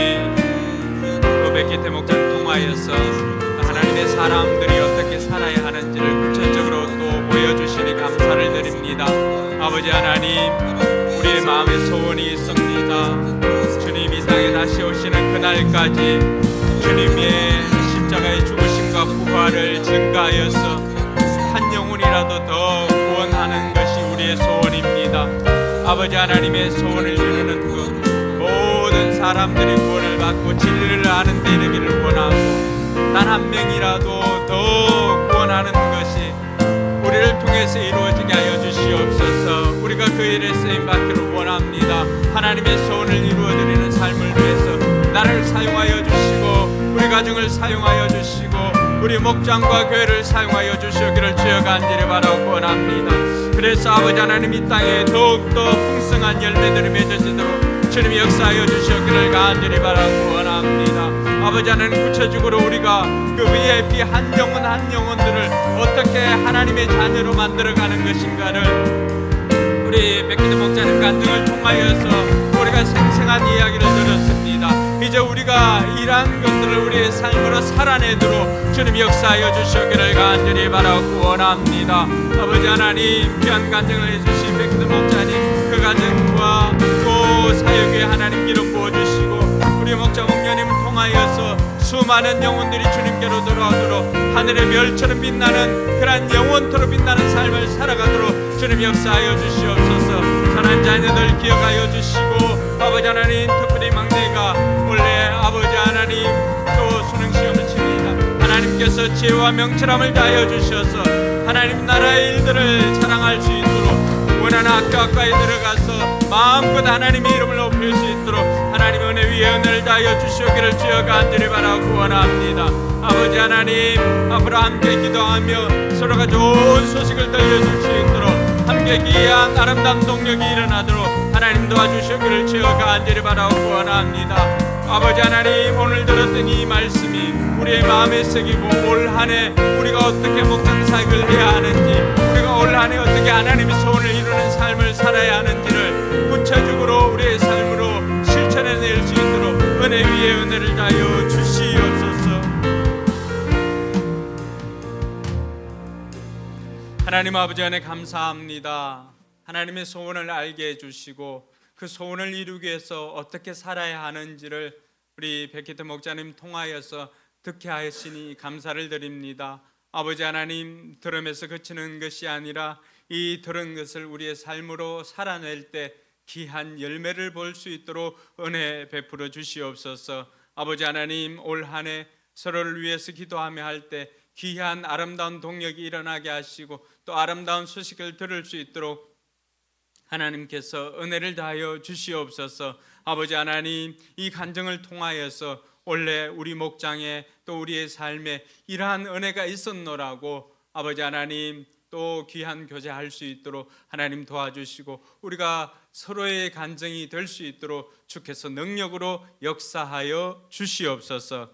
백기태 목장 통하여서 하나님의 사람들이 어떻게 살아야 하는지를 구체적으로 또 보여주시니 감사를 드립니다. 아버지 하나님, 우리의 마음에 소원이 있습니다. 주님 이 땅에 다시 오시는 그날까지 주님의 십자가의 죽으심과 부활을 증거하여서 한 영혼이라도 더 구원하는 것이 우리의 소원입니다. 아버지 하나님의 소원을 이루는 그 모든 사람들이 구원을 받고 진리를 아는 데 이르기를 원하고 단 한 명이라도 더 구원하는 것이 우리를 통해서 이루어지게 하여 주시옵소서. 우리가 그 일에 쓰임받기를 원합니다. 하나님의 소원을 이루어드리는 삶을 위해서 나를 사용하여 주시고 우리 가정을 사용하여 주시고 우리 목장과 교회를 사용하여 주시기를 주여 간절히 바라고 원합니다. 그래서 아버지 하나님 이 땅에 더욱더 풍성한 열매들이 맺어지도록 주님이 역사하여 주시기를 간절히 바라고 원합니다. 아버지 하나님 구체적으로 우리가 그 VIP 한 영혼 한 영혼들을 어떻게 하나님의 자녀로 만들어가는 것인가를 우리 백기태 목자님 간증을 통하여서 우리가 생생한 이야기를 들었습니다. 이제 우리가 이러한 것들을 우리의 삶으로 살아내도록 주님 역사하여 주시기를 간절히 바라고 원합니다. 아버지 하나님 귀한 간증을 해주신 백기태 목자님 그 가정과 또 사역에 하나님 기름 부어주시고 우리 목자 목녀님을 통하여서 수많은 영혼들이 주님께로 돌아오도록 하늘의 별처럼 빛나는 그러한 영원토록 빛나는 삶을 살아가도록 주님 역사하여 주시옵소서. 사랑하는 자녀들 기억하여 주시고 아버지 하나님 특별히 막내가 원래 아버지 하나님 또 수능시험을 칩니다. 하나님께서 지혜와 명철함을 다하여 주셔서 하나님 나라의 일들을 자랑할 수 있도록 원하는 학교 가까이 들어가서 마음껏 하나님의 이름을 높일 수 있도록 하나님 은혜 위에 은혜를 다하여 주시기를 주여 간절히 바라고 원합니다. 아버지 하나님, 앞으로 함께 기도하며 서로가 좋은 소식을 들려줄 수 있도록 함께 귀한 아름다운 동력이 일어나도록 하나님 도와주시기를 주여 간절히 바라고 원합니다. 아버지 하나님, 오늘 들었던 이 말씀이 우리의 마음에 새기고 올 한 해 우리가 어떻게 목장 사역을 해야 하는지, 우리가 올 한 해 어떻게 하나님의 소원을 이루는 삶을 살아야 하는지를 구체적으로 우리의 삶으로 실천해낼 수 있도록 은혜 위에 은혜를 다하여 주시옵소서. 하나님 아버지 안에 감사합니다. 하나님의 소원을 알게 해주시고 그 소원을 이루기 위해서 어떻게 살아야 하는지를 우리 백희태 목자님 통하여서 듣게 하시니 감사를 드립니다. 아버지 하나님, 들음에서 그치는 것이 아니라 이 들은 것을 우리의 삶으로 살아낼 때 귀한 열매를 볼 수 있도록 은혜 베풀어 주시옵소서. 아버지 하나님, 올 한 해 서로를 위해서 기도하며 할 때 귀한 아름다운 동력이 일어나게 하시고 또 아름다운 소식을 들을 수 있도록 하나님께서 은혜를 다하여 주시옵소서. 아버지 하나님, 이 간증을 통하여서 원래 우리 목장에 또 우리의 삶에 이러한 은혜가 있었노라고 아버지 하나님 또 귀한 교제할 수 있도록 하나님 도와주시고 우리가 서로의 간증이 될 수 있도록 주께서 능력으로 역사하여 주시옵소서.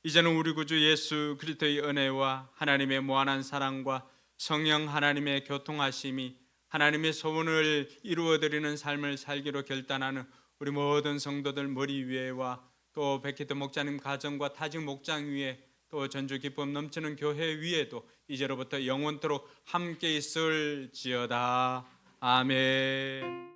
이제는 우리 구주 예수 그리스도의 은혜와 하나님의 무한한 사랑과 성령 하나님의 교통하심이 하나님의 소원을 이루어드리는 삶을 살기로 결단하는 우리 모든 성도들 머리 위에와 또 백희태 목자님 가정과 타직 목장 위에 또 전주 기쁨 넘치는 교회 위에도 이제로부터 영원토록 함께 있을지어다. 아멘.